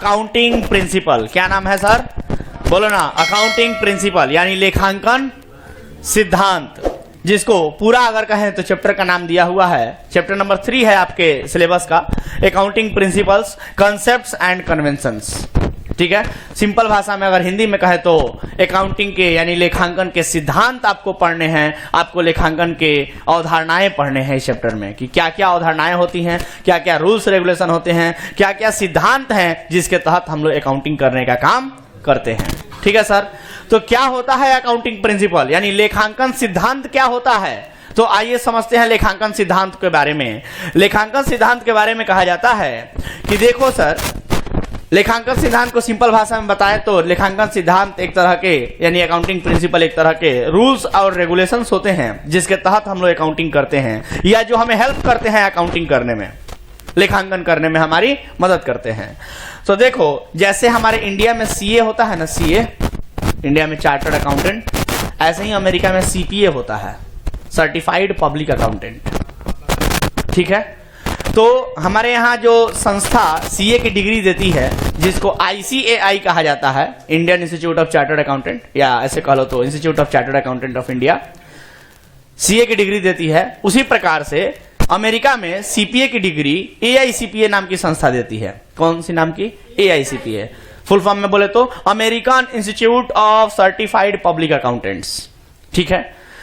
Accounting principle. क्या नाम है सर? बोलो ना, अकाउंटिंग प्रिंसिपल यानी लेखांकन सिद्धांत, जिसको पूरा अगर कहें तो चैप्टर का नाम दिया हुआ है, चैप्टर नंबर 3 है आपके सिलेबस का, accounting principles, concepts and conventions. ठीक है, सिंपल भाषा में अगर हिंदी में कहे तो अकाउंटिंग के यानी लेखांकन के सिद्धांत आपको पढ़ने हैं, आपको लेखांकन के अवधारणाएं पढ़ने हैं इस चैप्टर में, कि क्या क्या अवधारणाएं होती हैं, क्या क्या रूल्स रेगुलेशन होते हैं, क्या क्या सिद्धांत हैं जिसके तहत हम लोग अकाउंटिंग करने का काम करते हैं। ठीक है सर, तो क्या होता है अकाउंटिंग प्रिंसिपल यानी लेखांकन सिद्धांत क्या होता है? तो आइए समझते हैं लेखांकन सिद्धांत के बारे में। लेखांकन सिद्धांत के बारे में कहा जाता है कि देखो सर, लेखांकन सिद्धांत को सिंपल भाषा में बताएं तो लेखांकन सिद्धांत एक तरह के यानी अकाउंटिंग प्रिंसिपल एक तरह के रूल्स और रेगुलेशंस होते हैं जिसके तहत हम लोग अकाउंटिंग करते हैं, या जो हमें हेल्प करते हैं अकाउंटिंग करने में, लेखांकन करने में हमारी मदद करते हैं। तो देखो, जैसे हमारे इंडिया में सीए होता है ना, सीए इंडिया में चार्टर्ड अकाउंटेंट, ऐसे ही अमेरिका में सीपीए होता है, सर्टिफाइड पब्लिक अकाउंटेंट। ठीक है, तो हमारे यहाँ जो संस्था सीए की डिग्री देती है जिसको आईसीएआई कहा जाता है, Indian institute of chartered accountant, या ऐसे कह लो तो institute of chartered accountant of India, CA की डिग्री देती है। उसी प्रकार से अमेरिका में सीपीए की डिग्री एआईसीपीए नाम की संस्था देती है। कौन सी नाम की? एआईसीपीए। फुल फॉर्म में बोले तो American institute of certified public accountants. ठीक है,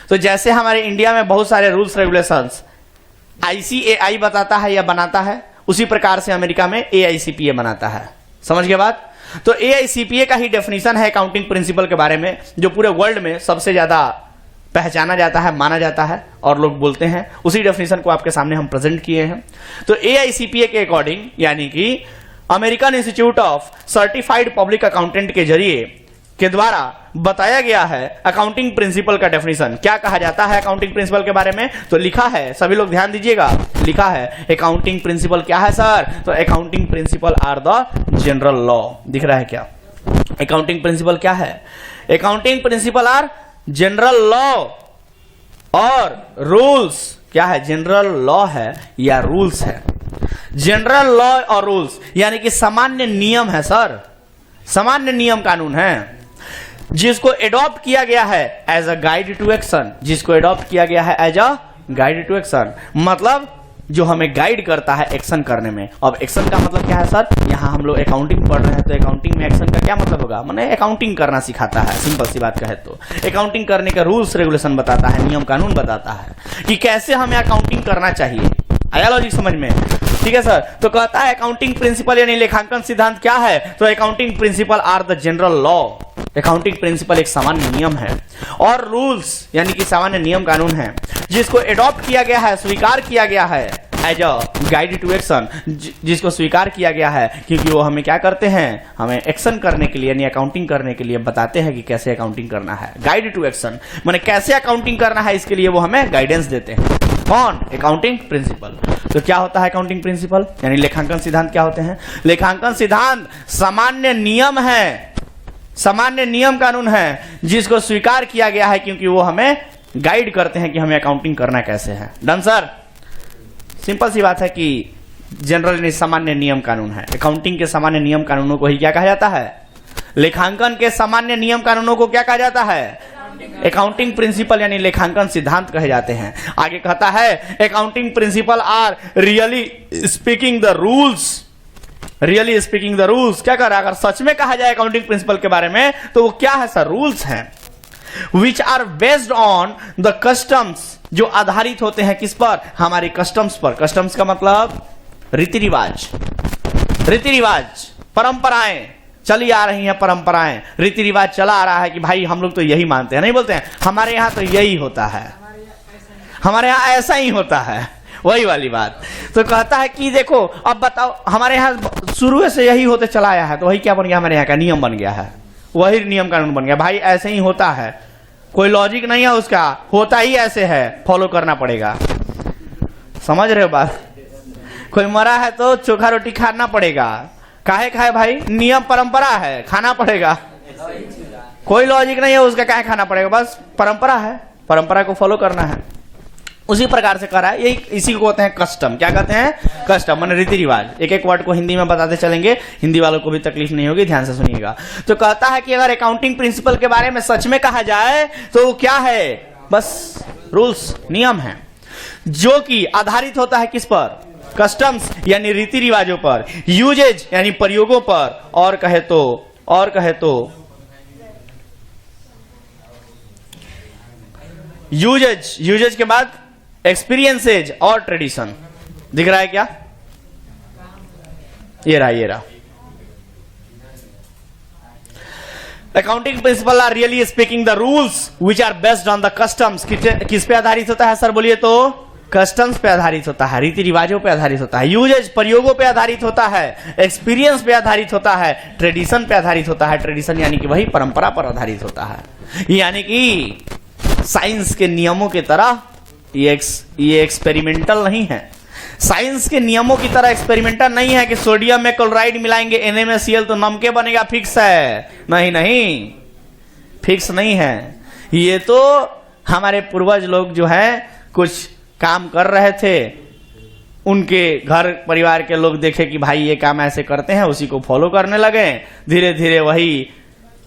तो जैसे हमारे इंडिया में बहुत सारे रूल्स रेगुलेशंस आईसीएआई बताता है या बनाता है, उसी प्रकार से अमेरिका में एआईसीपीए बनाता है। समझ गए बात? तो एआईसीपीए का ही डेफिनेशन है अकाउंटिंग प्रिंसिपल के बारे में, जो पूरे वर्ल्ड में सबसे ज्यादा पहचाना जाता है, माना जाता है और लोग बोलते हैं। उसी डेफिनेशन को आपके सामने हम प्रेजेंट किए हैं। तो एआईसीपीए के अकॉर्डिंग यानी कि American institute of certified public accountant के जरिए के द्वारा बताया गया है अकाउंटिंग प्रिंसिपल का डेफिनेशन। क्या कहा जाता है अकाउंटिंग प्रिंसिपल के बारे में? तो लिखा है, सभी लोग ध्यान दीजिएगा, लिखा है अकाउंटिंग प्रिंसिपल क्या है सर? तो accounting principle are the general law. दिख रहा है क्या? अकाउंटिंग प्रिंसिपल क्या है? Accounting principle are general law, और रूल्स क्या है? जनरल लॉ है या रूल्स है? जनरल लॉ और रूल्स यानी कि सामान्य नियम है सर, सामान्य नियम कानून है जिसको एडॉप्ट किया गया है as a guide to action, जिसको एडॉप्ट किया गया है as a guide to action, मतलब जो हमें गाइड करता है एक्शन करने में। अब एक्शन का मतलब क्या है सर? यहाँ हम लोग अकाउंटिंग पढ़ रहे हैं तो अकाउंटिंग में एक्शन का क्या मतलब होगा? माने अकाउंटिंग करना सिखाता है, सिंपल सी बात कहे तो अकाउंटिंग करने का रूल्स रेगुलेशन बताता है, नियम कानून बताता है कि कैसे हमें अकाउंटिंग करना चाहिए। आया लॉजिक समझ में? ठीक है सर, तो कहता है अकाउंटिंग प्रिंसिपल यानी लेखांकन सिद्धांत क्या है? तो accounting principle are the general law. Accounting principle एक सामान्य नियम है, और रूल्स यानी कि सामान्य नियम कानून है जिसको एडॉप्ट किया गया है, स्वीकार किया गया है as a guide to action, जिसको स्वीकार किया गया है क्योंकि वो हमें क्या करते हैं? हमें एक्शन करने के लिए यानी अकाउंटिंग करने के लिए बताते हैं कि कैसे अकाउंटिंग करना है। गाइड टू एक्शन माने कैसे अकाउंटिंग करना है, इसके लिए वो हमें गाइडेंस देते हैं। कौन? Accounting principle. तो क्या होता है अकाउंटिंग प्रिंसिपल यानी लेखांकन सिद्धांत? क्या होते हैं? लेखांकन सिद्धांत सामान्य नियम है, सामान्य नियम कानून है जिसको स्वीकार किया गया है क्योंकि वो हमें गाइड करते हैं कि हमें अकाउंटिंग करना कैसे है। Done sir? सिंपल सी बात है कि जनरल सामान्य नियम कानून है। अकाउंटिंग के सामान्य नियम कानूनों को ही क्या कहा जाता है? लेखांकन के सामान्य नियम कानूनों को क्या कहा जाता है? अकाउंटिंग प्रिंसिपल यानी लेखांकन सिद्धांत कहे जाते हैं। आगे कहता है accounting principle are really speaking the rules, really speaking the rules. क्या कर रहा है? अगर सच में कहा जाए अकाउंटिंग प्रिंसिपल के बारे में तो वो क्या है सर? रूल्स हैं which are based on the customs, जो आधारित होते हैं किस पर? हमारे कस्टम्स पर। कस्टम्स का मतलब रीति रिवाज, रीति रिवाज, परंपराएं चली आ रही हैं, परंपराएं, रीति रिवाज चला आ रहा है कि भाई हम लोग तो यही मानते हैं, नहीं बोलते हैं हमारे यहाँ तो यही होता है, हमारे यहाँ ऐसा ही होता है, वही वाली बात। तो कहता है कि देखो अब बताओ हमारे यहाँ शुरू से यही होते चला आया है, तो वही क्या बन गया? हमारे यहाँ का नियम बन गया है, वही नियम कानून बन गया। भाई ऐसे ही होता है, कोई लॉजिक नहीं है उसका, होता ही ऐसे है, फॉलो करना पड़ेगा। समझ रहे हो बात? कोई मरा है तो चोखा रोटी खाना पड़ेगा। काहे खाए भाई? नियम परंपरा है, खाना पड़ेगा। कोई लॉजिक नहीं है उसका, काहे खाना पड़ेगा? बस परंपरा है, परंपरा को फॉलो करना है। उसी प्रकार से कर रहा है, यही इसी को कहते हैं कस्टम। क्या कहते हैं? कस्टम, माने रीति रिवाज। एक एक वर्ड को हिंदी में बताते चलेंगे, हिंदी वालों को भी तकलीफ नहीं होगी, ध्यान से सुनिएगा। तो कहता है कि अगर अकाउंटिंग प्रिंसिपल के बारे में सच में कहा जाए तो वो क्या है? बस रूल्स, नियम है, जो कि आधारित होता है किस पर? कस्टम्स यानी रीति रिवाजों पर, यूजेज यानी प्रयोगों पर, और कहे तो यूजेज के बाद एक्सपीरियंसेज और ट्रेडिशन। दिख रहा है क्या? ये रहा। Accounting principle are really speaking the rules which are based on the customs. किस पे आधारित होता है सर? बोलिए तो कस्टम्स पे आधारित होता है, रीति रिवाजों पे आधारित होता है, यूजेज प्रयोगों पे आधारित होता है, एक्सपीरियंस पे आधारित होता है, ट्रेडिशन पे आधारित होता है। ट्रेडिशन यानी कि वही परंपरा पर आधारित होता है, यानी कि साइंस के नियमों की तरह ये एक्सपेरिमेंटल नहीं है। साइंस के नियमों की तरह एक्सपेरिमेंटल नहीं है कि सोडियम में क्लोराइड मिलाएंगे NaMeCl तो नमके बनेगा, फिक्स है। नहीं, फिक्स नहीं है। ये तो हमारे पूर्वज लोग जो है कुछ काम कर रहे थे, उनके घर परिवार के लोग देखे कि भाई ये काम ऐसे करते हैं, उसी को फॉलो करने लगे। धीरे धीरे वही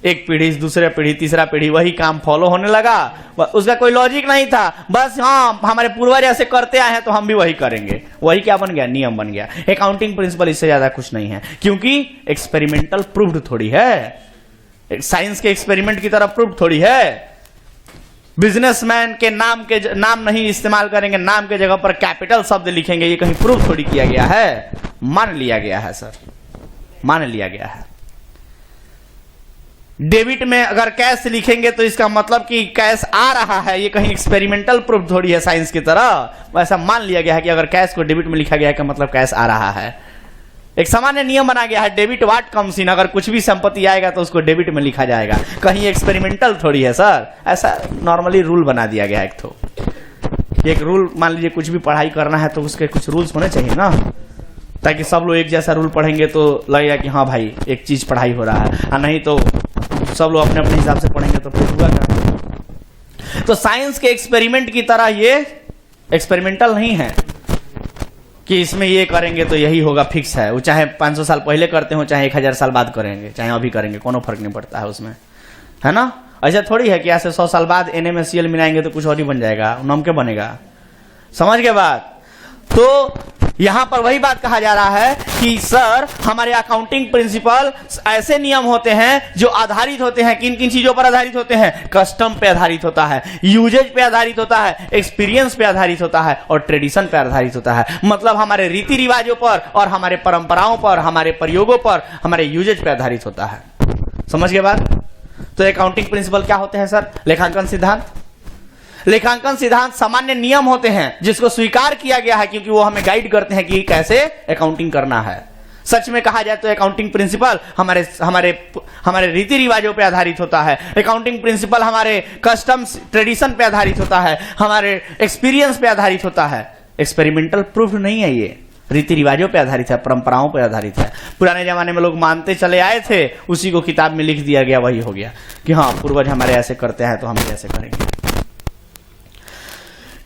एक पीढ़ी, दूसरे पीढ़ी, तीसरा पीढ़ी वही काम फॉलो होने लगा। उसका कोई लॉजिक नहीं था, बस हाँ हमारे पूर्वज ऐसे करते आए हैं तो हम भी वही करेंगे। वही क्या बन गया? नियम बन गया। अकाउंटिंग प्रिंसिपल इससे ज्यादा कुछ नहीं है, क्योंकि एक्सपेरिमेंटल प्रूव्ड थोड़ी है, साइंस के एक्सपेरिमेंट की तरह प्रूव्ड थोड़ी है। बिजनेसमैन के नाम नहीं इस्तेमाल करेंगे, नाम के जगह पर कैपिटल शब्द लिखेंगे, ये कहीं प्रूव थोड़ी किया गया है, मान लिया गया है सर, मान लिया गया है। डेबिट में अगर कैश लिखेंगे तो इसका मतलब कि कैश आ रहा है, ये कहीं एक्सपेरिमेंटल प्रूफ थोड़ी है साइंस की तरह। ऐसा मान लिया गया है कि अगर कैश को डेबिट में लिखा गया है का मतलब कैश आ रहा है। एक सामान्य नियम बना गया है, डेबिट वाट कम्स इन, अगर कुछ भी संपत्ति आएगा तो उसको डेबिट में लिखा जाएगा, कहीं एक्सपेरिमेंटल थोड़ी है सर। ऐसा नॉर्मली रूल बना दिया गया है। एक रूल, मान लीजिए कुछ भी पढ़ाई करना है तो उसके कुछ रूल्स होने चाहिए ना, ताकि सब लोग एक जैसा रूल पढ़ेंगे तो लगेगा कि हाँ भाई एक चीज पढ़ाई हो रहा है, और नहीं तो सब लोग अपने अपने हिसाब से पढ़ेंगे तो फिर हुआ क्या? तो साइंस के एक्सपेरिमेंट की तरह ये एक्सपेरिमेंटल नहीं है कि इसमें ये करेंगे तो यही होगा, फिक्स है। वो चाहे 500 साल पहले करते हो, चाहे 1000 साल बाद करेंगे, चाहे अभी करेंगे, कोनो फर्क नहीं पड़ता है उसमें, है ना। ऐसा थोड़ी है कि ऐसे 100 साल बाद NaMeCl मिलाएंगे तो कुछ और ही बन जाएगा, नमके बनेगा। समझ के बात? तो यहां पर वही बात कहा जा रहा है कि सर हमारे अकाउंटिंग प्रिंसिपल ऐसे नियम होते हैं जो आधारित होते हैं, किन किन चीजों पर आधारित होते हैं? कस्टम पे आधारित होता है, यूजेज पे आधारित होता है, एक्सपीरियंस पे आधारित होता है, और ट्रेडिशन पे आधारित होता है। मतलब हमारे रीति रिवाजों पर और हमारे परंपराओं पर, हमारे प्रयोगों पर, हमारे यूजेज पे आधारित होता है। समझ गए बात? तो अकाउंटिंग प्रिंसिपल क्या होते हैं सर? लेखांकन सिद्धांत। लेखांकन सिद्धांत सामान्य नियम होते हैं जिसको स्वीकार किया गया है, क्योंकि वो हमें गाइड करते हैं कि कैसे अकाउंटिंग करना है। सच में कहा जाए तो अकाउंटिंग प्रिंसिपल हमारे रीति रिवाजों पे आधारित होता है। अकाउंटिंग प्रिंसिपल हमारे कस्टम्स, ट्रेडिशन पे आधारित होता है, हमारे एक्सपीरियंस पे आधारित होता है। एक्सपेरिमेंटल प्रूफ नहीं है, ये रीति रिवाजों पे आधारित है, परंपराओं पे आधारित है। पुराने जमाने में लोग मानते चले आए थे, उसी को किताब में लिख दिया गया, वही हो गया कि हाँ पूर्वज हमारे ऐसे करते हैं तो हम ऐसे करेंगे।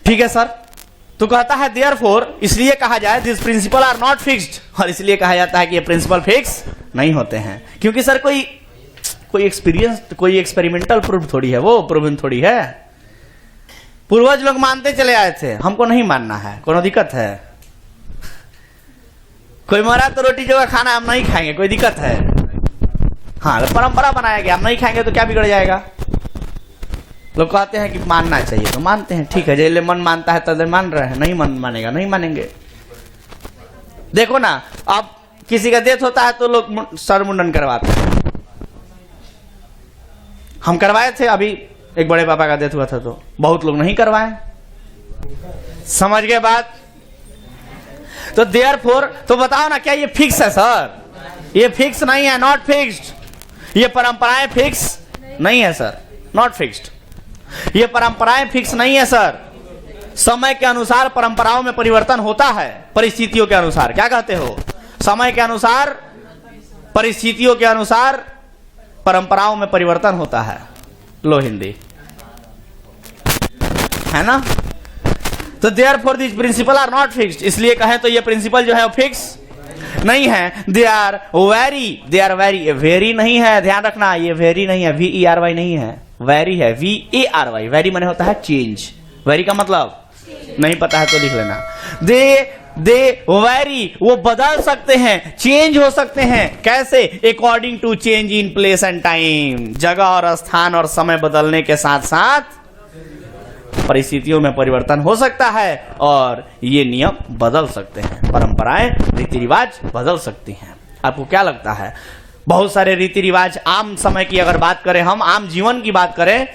ठीक है सर। तो कहता है देयरफॉर, इसलिए कहा जाए this principle are not fixed, और इसलिए कहा जाता है कि ये प्रिंसिपल फिक्स नहीं होते हैं, क्योंकि सर कोई एक्सपीरियंस, कोई एक्सपेरिमेंटल प्रूफ थोड़ी है, वो प्रूवन थोड़ी है। पूर्वज लोग मानते चले आए थे, हमको नहीं मानना है, कोनो दिक्कत है? कोई मरा तो रोटी जो खाना हम नहीं खाएंगे, कोई दिक्कत है? हाँ, परंपरा बनाया गया, हम नहीं खाएंगे तो क्या बिगड़ जाएगा? लोग कहते हैं कि मानना चाहिए तो मानते हैं, ठीक है, जैसे मन मानता है तब मान रहे हैं, नहीं मन मानेगा नहीं मानेंगे। देखो ना, अब किसी का डेथ होता है तो लोग सर मुंडन करवाते हैं। हम करवाए थे, अभी एक बड़े पापा का डेथ हुआ था तो बहुत लोग नहीं करवाए। समझ गए बात? तो देयरफॉर, तो बताओ ना, क्या ये फिक्स है सर? ये फिक्स नहीं है, नॉट फिक्स्ड। ये परंपराएं फिक्स नहीं है सर, नॉट फिक्स्ड। ये परंपराएं फिक्स नहीं है सर। समय के अनुसार परंपराओं में परिवर्तन होता है, परिस्थितियों के अनुसार। क्या कहते हो? समय के अनुसार, परिस्थितियों के अनुसार परंपराओं में परिवर्तन होता है। लो हिंदी है ना। तो therefore this principle are not fixed, इसलिए कहें तो ये प्रिंसिपल जो है वो फिक्स नहीं है। दे आर वेरी, वेरी नहीं है, ध्यान रखना, ये वेरी नहीं है, VERY नहीं है, वेरी है, VARY। वेरी माने होता है चेंज, वेरी का मतलब नहीं पता है तो लिख लेना। दे वेरी, वो बदल सकते हैं, चेंज हो सकते हैं, कैसे? According to change in place and time, जगह और स्थान और समय बदलने के साथ साथ परिस्थितियों में परिवर्तन हो सकता है और ये नियम बदल सकते हैं, परंपराएं रीति रिवाज बदल सकती हैं। आपको क्या लगता है, बहुत सारे रीति रिवाज, आम समय की अगर बात करें, हम आम जीवन की बात करें,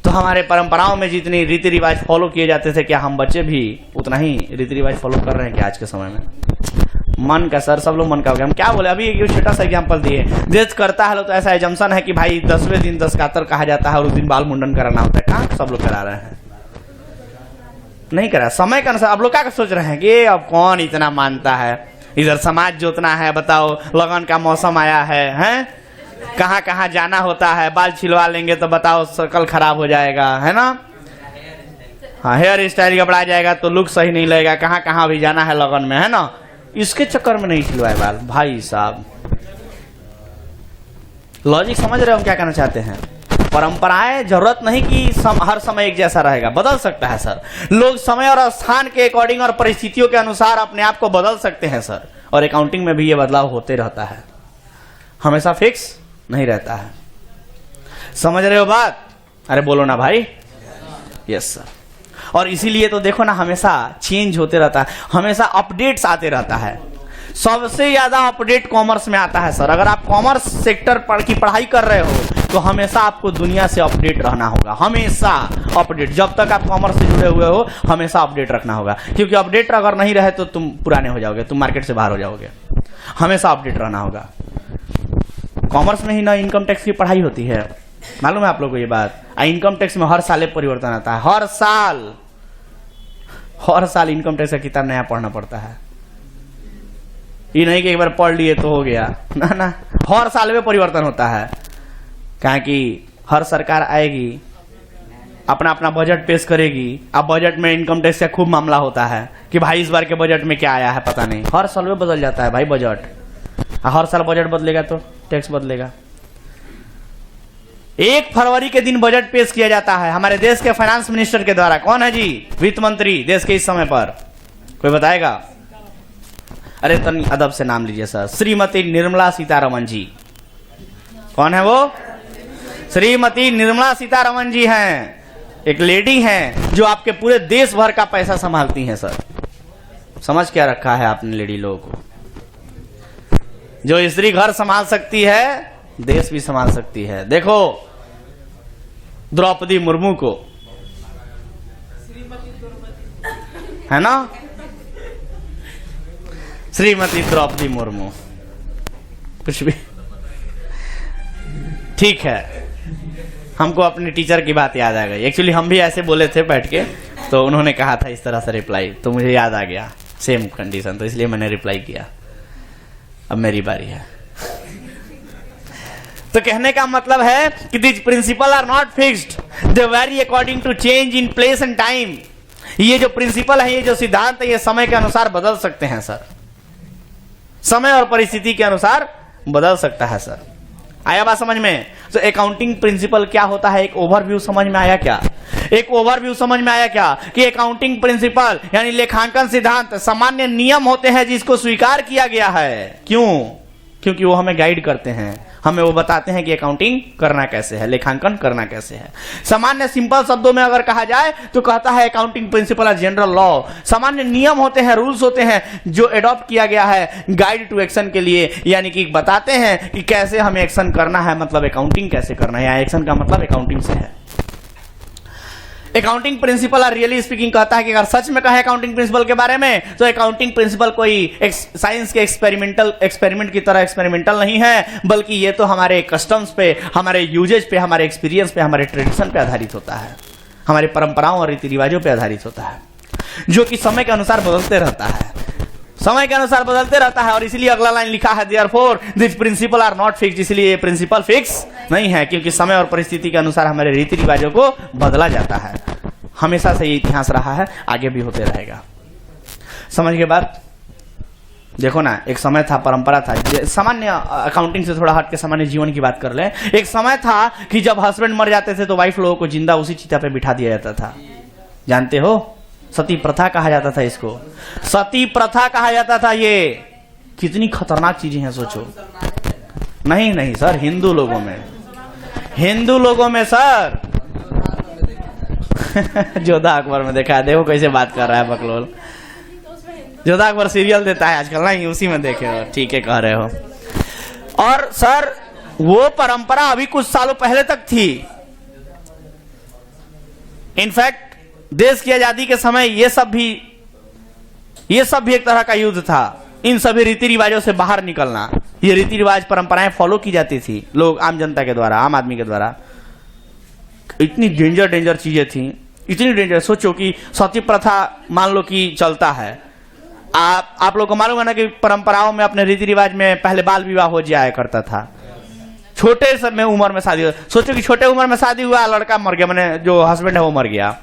तो हमारे परंपराओं में जितनी रीति रिवाज फॉलो किए जाते थे, क्या हम बच्चे भी उतना ही रीति रिवाज फॉलो कर रहे हैं क्या आज के समय में? मन का सर, सब लोग मन का हो गया। हम क्या बोले, अभी एक छोटा सा एग्जांपल दिए, देश करता है तो ऐसा एजम्पशन है कि भाई 10वें दिन 10 कातर कहा जाता है और उस दिन बाल मुंडन कराना होता है। कहाँ सब लोग करा रहे हैं? नहीं करा, समय के अनुसार। अब लोग क्या सोच रहे हैं कि अब कौन इतना मानता है, इधर समाज जोतना है, बताओ लगन का मौसम आया है, कहाँ कहाँ जाना होता है, बाल छिलवा लेंगे तो बताओ शकल खराब हो जाएगा, है ना? हाँ, हेयर स्टाइल गड़बड़ा जाएगा तो लुक सही नहीं लगेगा, कहाँ कहाँ भी जाना है लगन में, है ना? इसके चक्कर में नहीं छिलवाए बाल। भाई साहब, लॉजिक समझ रहे हो हम क्या कहना चाहते हैं? परंपराएं, जरूरत नहीं कि हर समय एक जैसा रहेगा, बदल सकता है सर। लोग समय और स्थान के अकॉर्डिंग और परिस्थितियों के अनुसार अपने आप को बदल सकते हैं सर। और अकाउंटिंग में भी ये बदलाव होते रहता है, हमेशा फिक्स नहीं रहता है। समझ रहे हो बात? अरे बोलो ना भाई। Yes sir. और इसीलिए तो देखो ना, हमेशा चेंज होते रहता है, हमेशा अपडेट्स आते रहता है। सबसे ज्यादा अपडेट कॉमर्स में आता है सर। अगर आप कॉमर्स सेक्टर की पढ़ाई कर रहे हो तो हमेशा आपको दुनिया से अपडेट रहना होगा, हमेशा अपडेट। जब तक आप कॉमर्स से जुड़े हुए हो हमेशा अपडेट रखना होगा, क्योंकि अपडेट अगर नहीं रहे तो तुम पुराने हो जाओगे, तुम मार्केट से बाहर हो जाओगे। हमेशा अपडेट रहना होगा। कॉमर्स में ही ना इनकम टैक्स की पढ़ाई होती है, मालूम है आप लोगों को ये बात? इनकम टैक्स में हर साल एक परिवर्तन आता है, हर साल इनकम टैक्स का किताब नया पढ़ना पड़ता है। ये नहीं कि एक बार पढ़ लिए तो हो गया, ना, हर साल में परिवर्तन होता है। कहा कि हर सरकार आएगी, अपना अपना बजट पेश करेगी। अब बजट में इनकम टैक्स का खूब मामला होता है कि भाई इस बार के बजट में क्या आया है पता नहीं। हर साल में बदल जाता है भाई बजट, हर साल बजट बदलेगा तो टैक्स बदलेगा। 1 फरवरी के दिन बजट पेश किया जाता है हमारे देश के फाइनेंस मिनिस्टर के द्वारा। कौन है जी? वित्त मंत्री देश के इस समय पर, कोई बताएगा? अरे तनी अदब से नाम लीजिए सर। श्रीमती निर्मला सीतारमण जी। कौन है वो? श्रीमती निर्मला सीतारमण जी हैं। एक लेडी हैं जो आपके पूरे देश भर का पैसा संभालती हैं सर। समझ क्या रखा है आपने लेडी लोगों को? जो स्त्री घर संभाल सकती है, देश भी संभाल सकती है। देखो द्रौपदी मुर्मू को, है ना? श्रीमती द्रौपदी मुर्मू, कुछ भी ठीक है। हमको अपने टीचर की बात याद आ गई। एक्चुअली हम भी ऐसे बोले थे बैठ के, तो उन्होंने कहा था इस तरह से रिप्लाई, तो मुझे याद आ गया सेम कंडीशन, तो इसलिए मैंने रिप्लाई किया। अब मेरी बारी है। तो कहने का मतलब है कि this principle are not fixed, they vary according to change in place and time. ये जो प्रिंसिपल है, ये जो सिद्धांत है, ये समय के अनुसार बदल सकते हैं सर। समय और परिस्थिति के अनुसार बदल सकता है सर। आया बात समझ में? तो अकाउंटिंग प्रिंसिपल क्या होता है, एक ओवरव्यू समझ में आया क्या? एक ओवरव्यू समझ में आया क्या कि अकाउंटिंग प्रिंसिपल यानी लेखांकन सिद्धांत सामान्य नियम होते हैं जिसको स्वीकार किया गया है। क्यों? क्योंकि वो हमें गाइड करते हैं, हमें वो बताते हैं कि अकाउंटिंग करना कैसे है, लेखांकन करना कैसे है। सामान्य सिंपल शब्दों में अगर कहा जाए तो कहता है अकाउंटिंग प्रिंसिपल और जनरल लॉ, सामान्य नियम होते हैं, रूल्स होते हैं जो एडॉप्ट किया गया है गाइड टू एक्शन के लिए, यानी कि बताते हैं कि कैसे हमें एक्शन करना है, मतलब अकाउंटिंग कैसे करना है, या एक्शन का मतलब अकाउंटिंग से है। अकाउंटिंग प्रिंसिपल और रियली स्पीकिंग कहता है कि अगर सच में कहे अकाउंटिंग प्रिंसिपल के बारे में तो अकाउंटिंग प्रिंसिपल कोई साइंस के एक्सपेरिमेंट की तरह एक्सपेरिमेंटल नहीं है, बल्कि ये तो हमारे कस्टम्स पे, हमारे यूजेज पे, हमारे एक्सपीरियंस पे, हमारे ट्रेडिशन पे आधारित होता है, हमारे परंपराओं और रीति रिवाजों पे आधारित होता है, जो कि समय के अनुसार बदलते रहता है, समय के अनुसार बदलते रहता है। और इसीलिए अगला लाइन लिखा है therefore this principle are not fixed, इसलिए ये प्रिंसिपल फिक्स नहीं है, क्योंकि समय और परिस्थिति के अनुसार हमारे रीति रिवाजों को बदला जाता है, हमेशा से ये इतिहास रहा है, आगे भी होते रहेगा। समझ के बाद देखो ना, एक समय था, परंपरा था, सामान्य अकाउंटिंग से थोड़ा हट के सामान्य जीवन की बात कर ले। एक समय था कि जब हस्बैंड मर जाते थे तो वाइफ लोगों को जिंदा उसी चिता पे बिठा दिया जाता था। जानते हो, सती प्रथा कहा जाता था इसको, सती प्रथा कहा जाता था। ये कितनी खतरनाक चीजें हैं सोचो। नहीं नहीं सर, हिंदू लोगों में सर जोधा अकबर में देखा है, देखो कैसे बात कर रहा है बकलोल। जोधा अकबर सीरियल देता है आजकल ना, उसी में देखे हो, ठीक है कह रहे हो। और सर वो परंपरा अभी कुछ सालों पहले तक थी। इनफैक्ट देश की आजादी के समय ये सब भी एक तरह का युद्ध था। इन सभी रीति रिवाजों से बाहर निकलना, ये रीति रिवाज परंपराएं फॉलो की जाती थी लोग, आम जनता के द्वारा, आम आदमी के द्वारा। इतनी डेंजर चीजें थी, इतनी डेंजर। सोचो कि सती प्रथा मान लो कि चलता है, आप लोग को मालूम है ना कि परंपराओं में अपने रीति रिवाज में पहले बाल विवाह हो जाया करता था, छोटे समय उम्र में शादी। सोचो कि छोटे उम्र में शादी हुआ, लड़का मर गया, मैंने जो हस्बैंड है वो मर गया,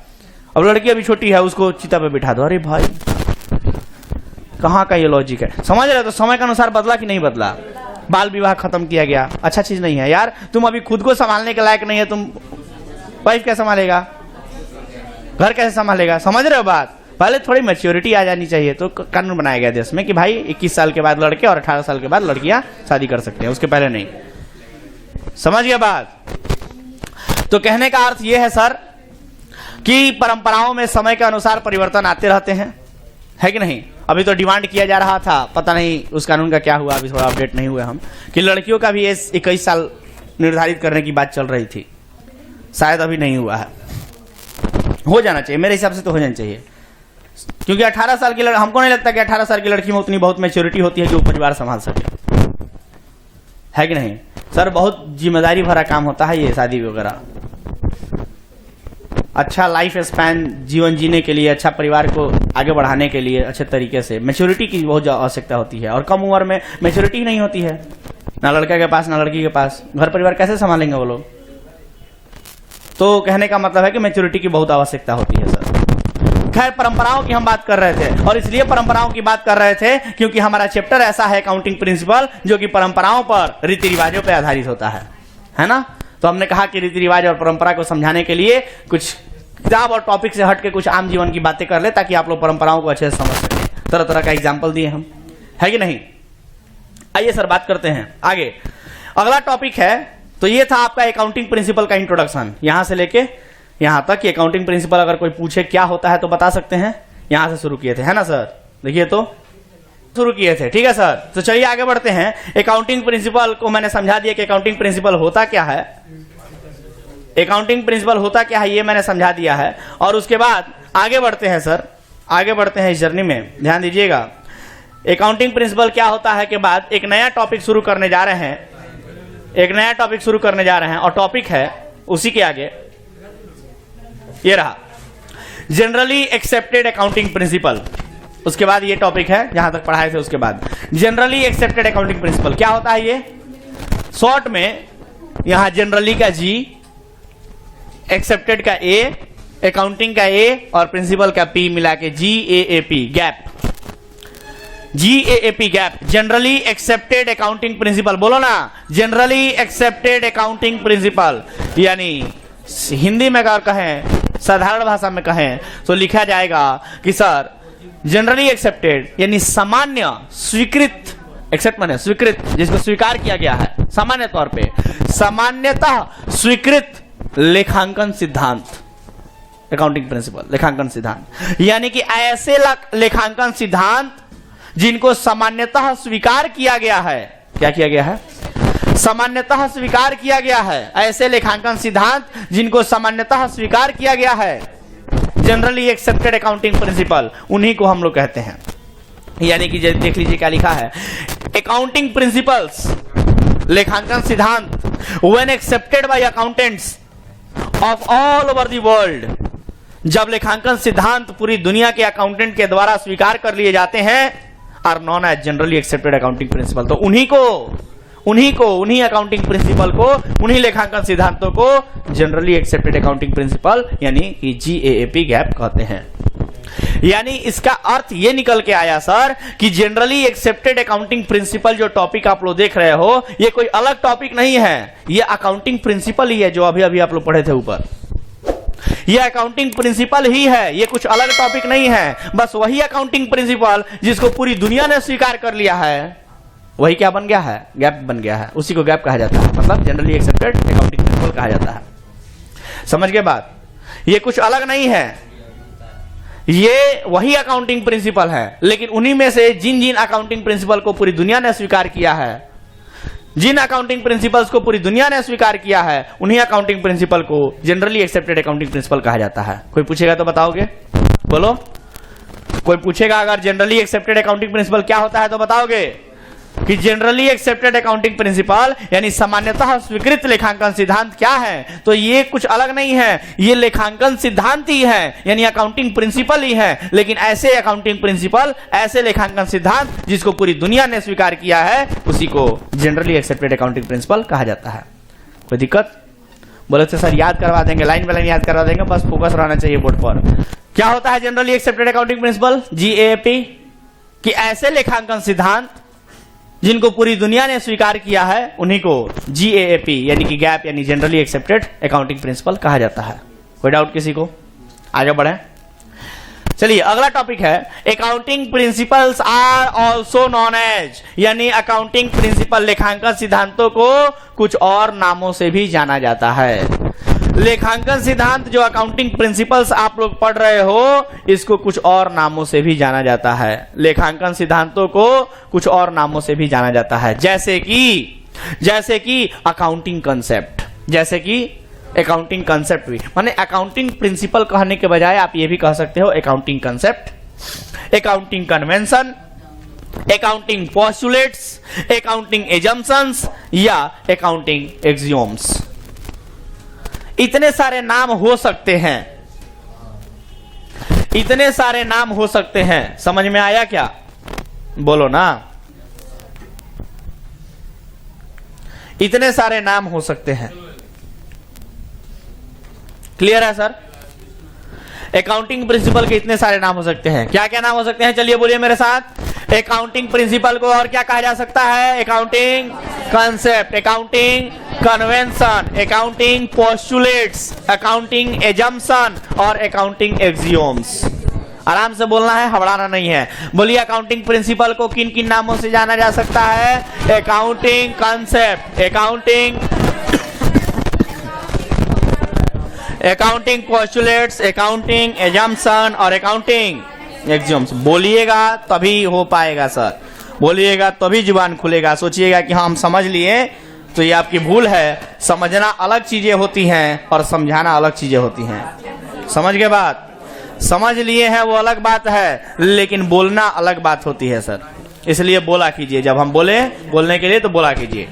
अब लड़की अभी छोटी है, उसको चिता पे बिठा दो। अरे भाई कहाँ का ये लॉजिक है? समझ रहे हो? तो समय के अनुसार बदला कि नहीं बदला? बाल विवाह खत्म किया गया, अच्छा चीज नहीं है यार। तुम अभी खुद को संभालने के लायक नहीं है, तुम वाइफ कैसे संभालेगा, घर कैसे संभालेगा? समझ रहे हो बात? पहले थोड़ी मैच्योरिटी आ जानी चाहिए। तो कानून बनाया गया देश में कि भाई 21 साल के बाद लड़के और 18 साल के बाद लड़कियां शादी कर सकते हैं, उसके पहले नहीं। समझ गया बात? तो कहने का अर्थ यह है सर कि परंपराओं में समय के अनुसार परिवर्तन आते रहते हैं, है कि नहीं? अभी तो डिमांड किया जा रहा था, पता नहीं उस कानून का क्या हुआ, अभी थोड़ा अपडेट नहीं हुए हम, कि लड़कियों का भी 21 साल निर्धारित करने की बात चल रही थी, शायद अभी नहीं हुआ है। हो जाना चाहिए, मेरे हिसाब से तो हो जाना चाहिए, क्योंकि 18 साल की हमको नहीं लगता कि 18 साल की लड़की में उतनी बहुत मैच्योरिटी होती है कि वो परिवार संभाल सके, है कि नहीं सर? बहुत जिम्मेदारी भरा काम होता है ये शादी वगैरह। अच्छा लाइफ स्पैन जीवन जीने के लिए, अच्छा परिवार को आगे बढ़ाने के लिए अच्छे तरीके से मैच्योरिटी की बहुत आवश्यकता होती है, और कम उम्र में मैच्योरिटी नहीं होती है, ना लड़का के पास ना लड़की के पास। घर परिवार कैसे संभालेंगे वो लोग? तो कहने का मतलब है कि मैच्योरिटी की बहुत आवश्यकता होती है सर। खैर, परंपराओं की हम बात कर रहे थे, और इसलिए परंपराओं की बात कर रहे थे क्योंकि हमारा चैप्टर ऐसा है अकाउंटिंग प्रिंसिपल, जो कि परंपराओं पर, रीति रिवाजों पर आधारित होता है ना? तो हमने कहा कि रीति रिवाज और परंपरा को समझाने के लिए कुछ किताब और टॉपिक से हट के कुछ आम जीवन की बातें कर ले, ताकि आप लोग परंपराओं को अच्छे से समझ सकें। तरह तरह का एग्जाम्पल दिए हम, है कि नहीं? आइए सर बात करते हैं आगे। अगला टॉपिक है, तो ये था आपका अकाउंटिंग प्रिंसिपल का इंट्रोडक्शन, यहां से लेके यहां तक। कि अकाउंटिंग प्रिंसिपल अगर कोई पूछे क्या होता है तो बता सकते हैं, यहां से शुरू किए थे, है ना सर? देखिए तो शुरू किए थे, ठीक है सर? तो चलिए आगे बढ़ते हैं। अकाउंटिंग प्रिंसिपल को मैंने समझा दिया कि अकाउंटिंग प्रिंसिपल होता क्या है, अकाउंटिंग प्रिंसिपल होता क्या है ये मैंने समझा दिया है। और उसके बाद आगे बढ़ते हैं सर, आगे बढ़ते हैं इस जर्नी में, ध्यान दीजिएगा। अकाउंटिंग प्रिंसिपल क्या होता है के बाद एक नया टॉपिक शुरू करने जा रहे हैं, एक नया टॉपिक शुरू करने जा रहे हैं, और टॉपिक है उसी के आगे ये रहा, जनरली एक्सेप्टेड अकाउंटिंग प्रिंसिपल। उसके बाद ये टॉपिक है जहां तक पढ़ाए थे, उसके बाद जनरली एक्सेप्टेड अकाउंटिंग प्रिंसिपल क्या होता है। ये शॉर्ट में यहां जनरली का जी, एक्सेप्टेड का ए, अकाउंटिंग का ए और प्रिंसिपल का पी मिला के GAAP, gap, GAAP gap, generally accepted accounting principal. बोलो ना, जनरली एक्सेप्टेड अकाउंटिंग प्रिंसिपल। यानी हिंदी में अगर कहें, साधारण भाषा में कहें तो लिखा जाएगा कि सर जनरली एक्सेप्टेड यानी सामान्य स्वीकृत, एक्सेप्ट माने स्वीकृत, जिसको स्वीकार किया गया है सामान्य तौर पे, सामान्यतः स्वीकृत लेखांकन सिद्धांत, अकाउंटिंग प्रिंसिपल, लेखांकन सिद्धांत। यानी कि ऐसे लेखांकन सिद्धांत जिनको सामान्यतः स्वीकार किया गया है, क्या किया गया है? सामान्यतः स्वीकार किया गया है। ऐसे लेखांकन सिद्धांत जिनको सामान्यतः स्वीकार किया गया है, जनरली एक्सेप्टेड अकाउंटिंग प्रिंसिपल, उन्हीं को हम लोग कहते हैं। यानी कि देख लीजिए क्या लिखा है, अकाउंटिंग प्रिंसिपल्स, लेखांकन सिद्धांत, when accepted by accountants of all over the world, जब लेखांकन सिद्धांत पूरी दुनिया के अकाउंटेंट के द्वारा स्वीकार कर लिए जाते हैं, are known as generally accepted accounting principle. तो उन्हीं अकाउंटिंग प्रिंसिपल को, उन्हीं लेखांकन सिद्धांतों को जनरली एक्सेप्टेड अकाउंटिंग प्रिंसिपल यानी कि GAAP गैप कहते हैं। यानी इसका अर्थ ये निकल के आया सर कि जनरली एक्सेप्टेड अकाउंटिंग प्रिंसिपल जो टॉपिक आप लोग देख रहे हो, ये कोई अलग टॉपिक नहीं है, ये अकाउंटिंग प्रिंसिपल ही है जो अभी अभी आप लोग पढ़े थे ऊपर। ये अकाउंटिंग प्रिंसिपल ही है, ये कुछ अलग टॉपिक नहीं है। बस वही अकाउंटिंग प्रिंसिपल जिसको पूरी दुनिया ने स्वीकार कर लिया है, वही क्या बन गया है, गैप बन गया है। उसी को गैप कहा जाता है, मतलब जनरली एक्सेप्टेड अकाउंटिंग प्रिंसिपल कहा जाता है। समझ गए बात? ये कुछ अलग नहीं है, ये वही अकाउंटिंग प्रिंसिपल है, लेकिन उन्हीं में से जिन जिन अकाउंटिंग प्रिंसिपल को पूरी दुनिया ने स्वीकार किया है, जिन अकाउंटिंग प्रिंसिपल्स को पूरी दुनिया ने स्वीकार किया है, उन्हीं अकाउंटिंग प्रिंसिपल को जनरली एक्सेप्टेड अकाउंटिंग प्रिंसिपल कहा जाता है। कोई पूछेगा तो बताओगे? बोलो, कोई पूछेगा अगर जनरली एक्सेप्टेड अकाउंटिंग प्रिंसिपल क्या होता है तो बताओगे कि जनरली एक्सेप्टेड अकाउंटिंग प्रिंसिपल यानी सामान्यतः स्वीकृत लेखांकन सिद्धांत क्या है? तो ये कुछ अलग नहीं है, ये लेखांकन सिद्धांत ही है, यानी अकाउंटिंग प्रिंसिपल ही है। लेकिन ऐसे अकाउंटिंग प्रिंसिपल, ऐसे लेखांकन सिद्धांत जिसको पूरी दुनिया ने स्वीकार किया है, उसी को जनरली एक्सेप्टेड अकाउंटिंग प्रिंसिपल कहा जाता है। कोई दिक्कत? बोले तो सर याद करवा देंगे, लाइन बाय लाइन याद करवा देंगे, बस फोकस रहना चाहिए बोर्ड पर। क्या होता है generally accepted accounting principal? GAAP, कि ऐसे लेखांकन सिद्धांत जिनको पूरी दुनिया ने स्वीकार किया है, उन्हीं को GAAP यानी कि गैप यानी जनरली एक्सेप्टेड अकाउंटिंग प्रिंसिपल कहा जाता है। कोई डाउट किसी को? आगे बढ़े, चलिए अगला टॉपिक है accounting principles are also known as, यानी अकाउंटिंग प्रिंसिपल लेखांकन सिद्धांतों को कुछ और नामों से भी जाना जाता है। लेखांकन सिद्धांत जो अकाउंटिंग प्रिंसिपल्स आप लोग पढ़ रहे हो, इसको कुछ और नामों से भी जाना जाता है। लेखांकन सिद्धांतों को कुछ और नामों से भी जाना जाता है, जैसे कि अकाउंटिंग कंसेप्ट, जैसे कि अकाउंटिंग कंसेप्ट भी, माने अकाउंटिंग प्रिंसिपल कहने के बजाय आप ये भी कह सकते हो accounting concept, accounting convention, accounting postulates, accounting assumptions या अकाउंटिंग एक्सियोम्स। इतने सारे नाम हो सकते हैं, इतने सारे नाम हो सकते हैं। समझ में आया क्या? बोलो ना, इतने सारे नाम हो सकते हैं। क्लियर है सर? अकाउंटिंग प्रिंसिपल के इतने सारे नाम हो सकते हैं। क्या क्या नाम हो सकते हैं? चलिए बोलिए मेरे साथ। अकाउंटिंग प्रिंसिपल को और क्या कहा जा सकता है? Accounting concept, accounting convention, accounting postulates, accounting assumption और अकाउंटिंग एक्सियोम्स। आराम से बोलना है, हबड़ाना नहीं है। बोलिए अकाउंटिंग प्रिंसिपल को किन किन नामों से जाना जा सकता है? Accounting concept, accounting postulates, accounting assumption और अकाउंटिंग एक्सियोम्स। बोलिएगा तभी हो पाएगा सर, बोलिएगा तभी जुबान खुलेगा। सोचिएगा कि हम समझ लिए, तो ये आपकी भूल है। समझना अलग चीजें होती हैं और समझाना अलग चीजें होती हैं। समझ गए बात? समझ लिए हैं वो अलग बात है, लेकिन बोलना अलग बात होती है सर। इसलिए बोला कीजिए, जब हम बोलने के लिए तो बोला कीजिए।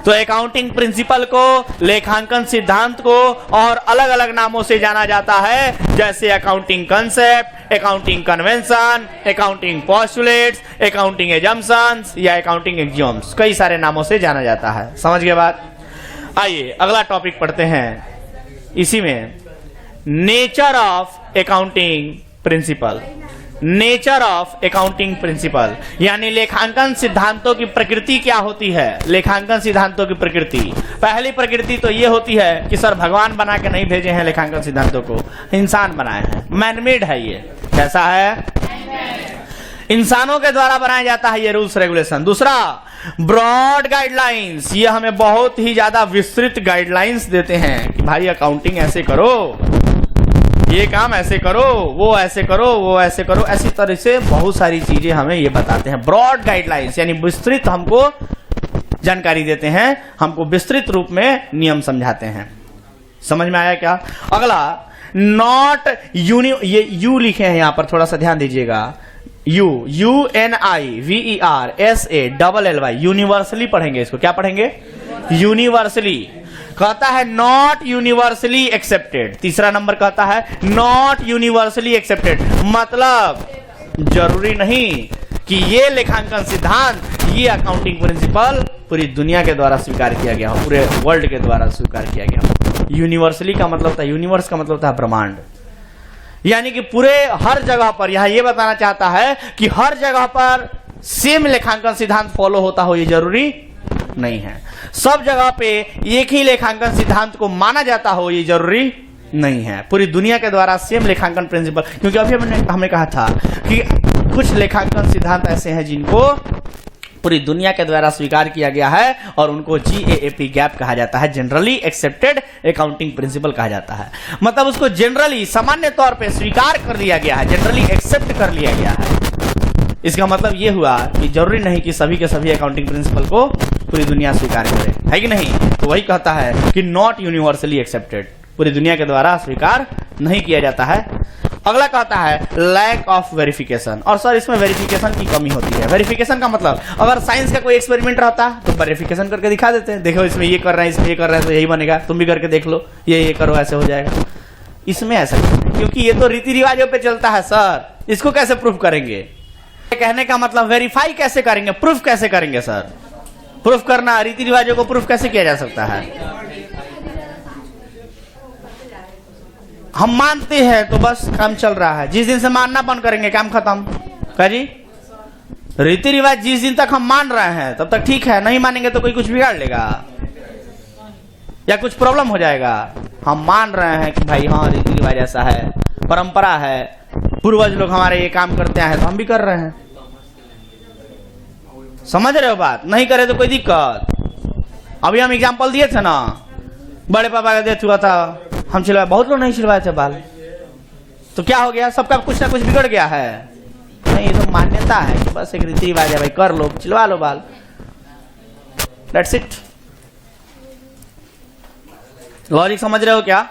तो अकाउंटिंग प्रिंसिपल को, लेखांकन सिद्धांत को और अलग अलग नामों से जाना जाता है, जैसे accounting concept, accounting convention, accounting postulates, accounting assumptions या अकाउंटिंग एक्सियोम्स। कई सारे नामों से जाना जाता है। समझ गए बात? आइए अगला टॉपिक पढ़ते हैं। इसी में nature of accounting principle, nature of accounting principle यानी लेखांकन सिद्धांतों की प्रकृति क्या होती है? लेखांकन सिद्धांतों की प्रकृति, पहली प्रकृति तो ये होती है कि सर भगवान बना के नहीं भेजे हैं लेखांकन सिद्धांतों को, इंसान बनाए हैं, मैनमेड है ये। कैसा है? इंसानों के द्वारा बनाया जाता है ये रूल्स रेगुलेशन। दूसरा ब्रॉड गाइडलाइंस, ये हमें बहुत ही ज्यादा विस्तृत गाइडलाइंस देते हैं कि भाई अकाउंटिंग ऐसे करो, ये काम ऐसे करो, वो ऐसे करो, वो ऐसे करो, ऐसी तरह से बहुत सारी चीजें हमें ये बताते हैं। ब्रॉड गाइडलाइंस यानी विस्तृत हमको जानकारी देते हैं, हमको विस्तृत रूप में नियम समझाते हैं। समझ में आया क्या? अगला नॉट ये यू लिखे हैं यहां पर, थोड़ा सा ध्यान दीजिएगा। UNIVERSALLY, यूनिवर्सली पढ़ेंगे इसको। क्या पढ़ेंगे? यूनिवर्सली। कहता है नॉट यूनिवर्सली एक्सेप्टेड। तीसरा नंबर कहता है नॉट यूनिवर्सली एक्सेप्टेड, मतलब जरूरी नहीं कि ये लेखांकन सिद्धांत, ये अकाउंटिंग प्रिंसिपल पूरी दुनिया के द्वारा स्वीकार किया गया हो, पूरे वर्ल्ड के द्वारा स्वीकार किया गया हो। यूनिवर्सली का मतलब था, यूनिवर्स का मतलब था ब्रह्मांड, यानी कि पूरे हर जगह पर, यहां यह बताना चाहता है कि हर जगह पर सेम लेखांकन सिद्धांत फॉलो होता हो ये जरूरी नहीं है। सब जगह पे एक ही लेखांकन सिद्धांत को माना जाता हो ये जरूरी नहीं है। पूरी दुनिया के द्वारा सेम लेखांकन प्रिंसिपल, क्योंकि अभी हमने कहा था कि कुछ लेखांकन सिद्धांत ऐसे हैं जिनको पूरी दुनिया के द्वारा स्वीकार किया गया है और उनको GAAP गैप कहा जाता है, जनरली एक्सेप्टेड अकाउंटिंग प्रिंसिपल कहा जाता है। मतलब उसको जनरली सामान्य तौर पे स्वीकार कर लिया गया है, जनरली एक्सेप्ट कर लिया गया है। इसका मतलब यह हुआ कि जरूरी नहीं कि सभी के सभी अकाउंटिंग प्रिंसिपल को पूरी दुनिया स्वीकार करे, है कि नहीं। तो वही कहता है कि नॉट यूनिवर्सली एक्सेप्टेड, पूरी दुनिया के द्वारा स्वीकार नहीं किया जाता है। अगला कहता है लैक ऑफ वेरिफिकेशन, और सर इसमें वेरिफिकेशन की कमी होती है। वेरिफिकेशन का मतलब अगर साइंस का कोई एक्सपेरिमेंट रहता तो वेरिफिकेशन करके दिखा देते हैं, देखो इसमें ये कर रहे हैं, इसमें ये कर रहे हैं, तो यही बनेगा, तुम भी करके देख लो, ये करो ऐसे हो जाएगा। इसमें ऐसा नहीं, क्योंकि ये तो रीति रिवाजों पे चलता है सर, इसको कैसे प्रूफ करेंगे। कहने का मतलब वेरीफाई कैसे करेंगे, प्रूफ कैसे करेंगे सर। प्रूफ करना, रीति रिवाजों को प्रूफ कैसे किया जा सकता है। हम मानते हैं तो बस काम चल रहा है, जिस दिन से मानना बंद करेंगे काम खत्म। क्या जी, रीति रिवाज जिस दिन तक हम मान रहे हैं तब तक ठीक है, नहीं मानेंगे तो कोई कुछ बिगाड़ लेगा या कुछ प्रॉब्लम हो जाएगा। हम मान रहे हैं कि भाई हाँ रीति रिवाज ऐसा है, परंपरा है, पूर्वज लोग हमारे ये काम करते हैं तो हम भी कर रहे हैं। समझ रहे हो बात, नहीं करे तो कोई दिक्कत। अभी हम एग्जांपल दिए थे ना, बड़े पापा का डेथ हुआ था, हम छिलवाए, बहुत लोग नहीं छिलवाए थे बाल, तो क्या हो गया, सबका कुछ ना कुछ बिगड़ गया है। नहीं, ये तो मान्यता है कि बस एक रीति रिवाज है, भाई कर लो, छिलवा लो बाल, दैट्स इट। लॉजिक समझ रहे हो क्या।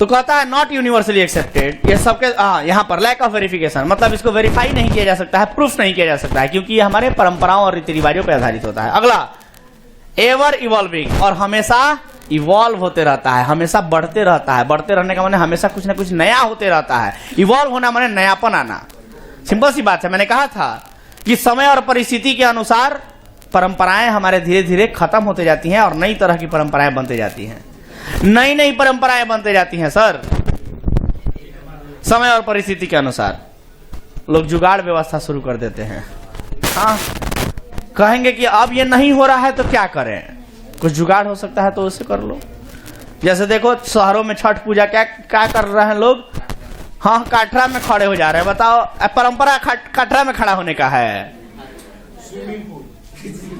तो कहता है नॉट यूनिवर्सली एक्सेप्टेड, ये सबके यहाँ पर लैक ऑफ वेरिफिकेशन, मतलब इसको वेरीफाई नहीं किया जा सकता है, प्रूफ नहीं किया जा सकता है, क्योंकि ये हमारे परंपराओं और रीति रिवाजों पर आधारित होता है। अगला एवर इवॉल्विंग, और हमेशा इवॉल्व होते रहता है, हमेशा बढ़ते रहता है। बढ़ते रहने का माने हमेशा कुछ ना कुछ नया होते रहता है। इवॉल्व होना माने नयापन आना, सिंपल सी बात है। मैंने कहा था कि समय और परिस्थिति के अनुसार परंपराएं हमारे धीरे धीरे खत्म होते जाती हैं और नई तरह की परंपराएं बनते जाती हैं, नई नई परंपराएं बनते जाती हैं सर। समय और परिस्थिति के अनुसार लोग जुगाड़ व्यवस्था शुरू कर देते हैं। हाँ, कहेंगे कि अब ये नहीं हो रहा है तो क्या करें, कुछ जुगाड़ हो सकता है तो उसे कर लो। जैसे देखो शहरों में छठ पूजा क्या कर रहे हैं लोग, हाँ काठरा में खड़े हो जा रहे हैं। बताओ, परंपरा काठरा में खड़ा होने का है,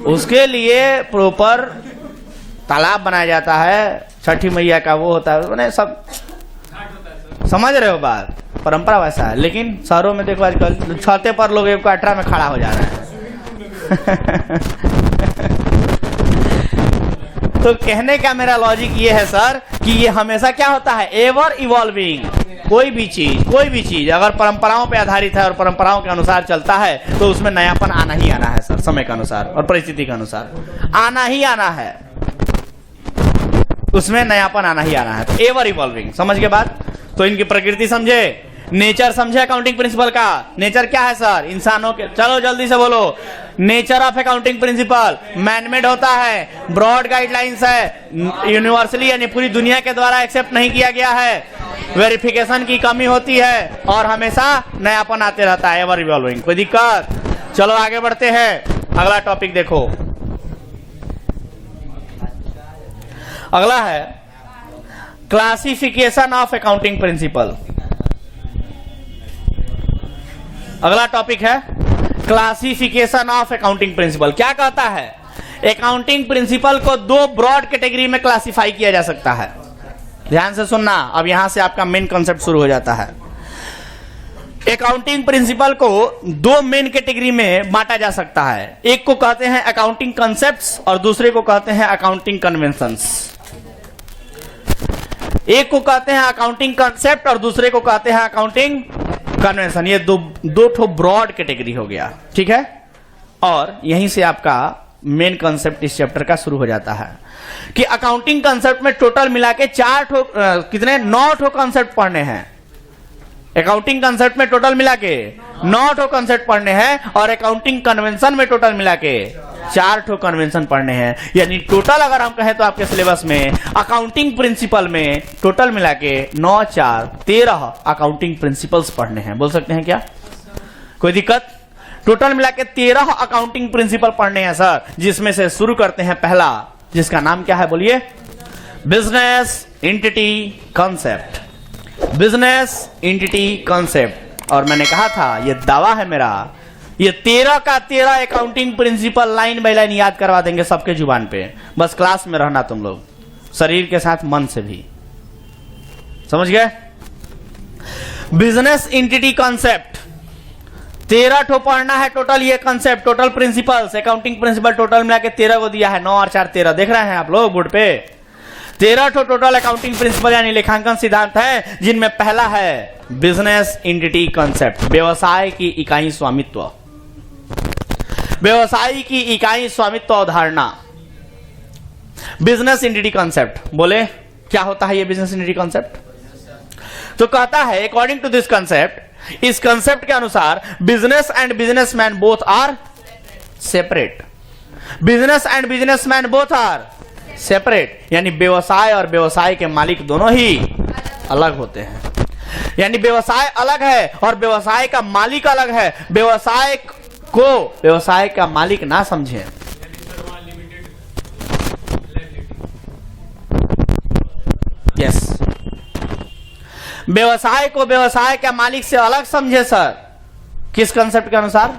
उसके लिए प्रॉपर तालाब बनाया जाता है, छठी मैया का वो होता है, मैंने सब समझ रहे हो बात, परंपरा वैसा है। लेकिन शहरों में देखो आजकल छाते पर लोग एक काठरा में खड़ा हो जा रहे हैं। तो कहने का मेरा लॉजिक ये है सर कि ये हमेशा क्या होता है, एवर इवॉल्विंग। कोई भी चीज अगर परंपराओं पे आधारित है और परंपराओं के अनुसार चलता है तो उसमें नयापन आना ही आना है सर, समय के अनुसार और परिस्थिति के अनुसार आना ही आना है, उसमें नयापन आना ही आना है। तो एवर इवॉल्विंग, समझ के बाद। तो इनकी प्रकृति समझे, नेचर समझे अकाउंटिंग प्रिंसिपल का। नेचर क्या है सर, इंसानों के, चलो जल्दी से बोलो, nature of accounting principle manmade होता है, ब्रॉड गाइडलाइंस है, यूनिवर्सली यानी पूरी दुनिया के द्वारा एक्सेप्ट नहीं किया गया है, वेरिफिकेशन की कमी होती है और हमेशा नयापन आते रहता है, एवर इवॉल्विंग। कोई दिक्कत। चलो आगे बढ़ते हैं, अगला टॉपिक देखो। अगला है क्लासिफिकेशन ऑफ अकाउंटिंग प्रिंसिपल। अगला टॉपिक है क्लासिफिकेशन ऑफ अकाउंटिंग प्रिंसिपल। क्या कहता है, अकाउंटिंग प्रिंसिपल को दो ब्रॉड कैटेगरी में क्लासिफाई किया जा सकता है। ध्यान से सुनना, अब यहां से आपका मेन कॉन्सेप्ट शुरू हो जाता है। अकाउंटिंग प्रिंसिपल को दो मेन कैटेगरी में बांटा जा सकता है, एक को कहते हैं अकाउंटिंग कॉन्सेप्ट्स और दूसरे को कहते हैं अकाउंटिंग कन्वेंशंस। एक को कहते हैं अकाउंटिंग कॉन्सेप्ट और दूसरे को कहते हैं अकाउंटिंग कन्वेंशन। ये दो ठो ब्रॉड कैटेगरी हो गया, ठीक है। और यहीं से आपका मेन कॉन्सेप्ट इस चैप्टर का शुरू हो जाता है कि अकाउंटिंग कॉन्सेप्ट में टोटल मिला के 9 ठो कॉन्सेप्ट पढ़ने हैं। अकाउंटिंग कंसेप्ट में टोटल मिला के 9 ठो कंसेप्ट पढ़ने हैं और अकाउंटिंग कन्वेंशन में टोटल मिला के 4 ठो कन्वेंशन पढ़ने हैं। यानी टोटल अगर हम कहें तो आपके सिलेबस में अकाउंटिंग प्रिंसिपल में टोटल मिला के 9 4 13 अकाउंटिंग प्रिंसिपल्स पढ़ने हैं। बोल सकते हैं क्या? कोई दिक्कत? टोटल मिला के 13 अकाउंटिंग प्रिंसिपल पढ़ने हैं सर, जिसमें से शुरू करते हैं पहला, जिसका नाम क्या है बोलिए? Business entity concept. Business entity concept. और मैंने कहा था, ये दावा है मेरा, ये 13 का 13 accounting principle line by line याद करवा देंगे सबके जुबान पे। बस क्लास में रहना तुम लोग, शरीर के साथ मन से भी। समझ गए? बिजनेस एंटिटी कॉन्सेप्ट 13 ठो पढ़ना है टोटल। ये concept total principles, accounting principle total मिला के 13 को दिया है। 9 और 4 13 देख रहे हैं आप लोग बोर्ड पे। 13 ठो टोटल अकाउंटिंग प्रिंसिपल यानी लेखांकन सिद्धांत है, जिनमें पहला है बिजनेस एंटिटी कॉन्सेप्ट, व्यवसाय की इकाई स्वामित्व। व्यवसाय की इकाई स्वामित्व अवधारणा, बिजनेस एंटिटी कॉन्सेप्ट। बोले क्या होता है ये बिजनेस एंटिटी कॉन्सेप्ट? तो कहता है अकॉर्डिंग टू दिस कॉन्सेप्ट, इस कॉन्सेप्ट के अनुसार business and businessman both are separate. Business and businessman both are separate, यानी व्यवसाय और व्यवसाय के मालिक दोनों ही अलग होते हैं। यानी व्यवसाय अलग है और व्यवसाय का मालिक अलग है। व्यवसाय को व्यवसाय का मालिक ना समझें। यस, व्यवसाय को व्यवसाय के मालिक से अलग समझे सर। किस कंसेप्ट के अनुसार?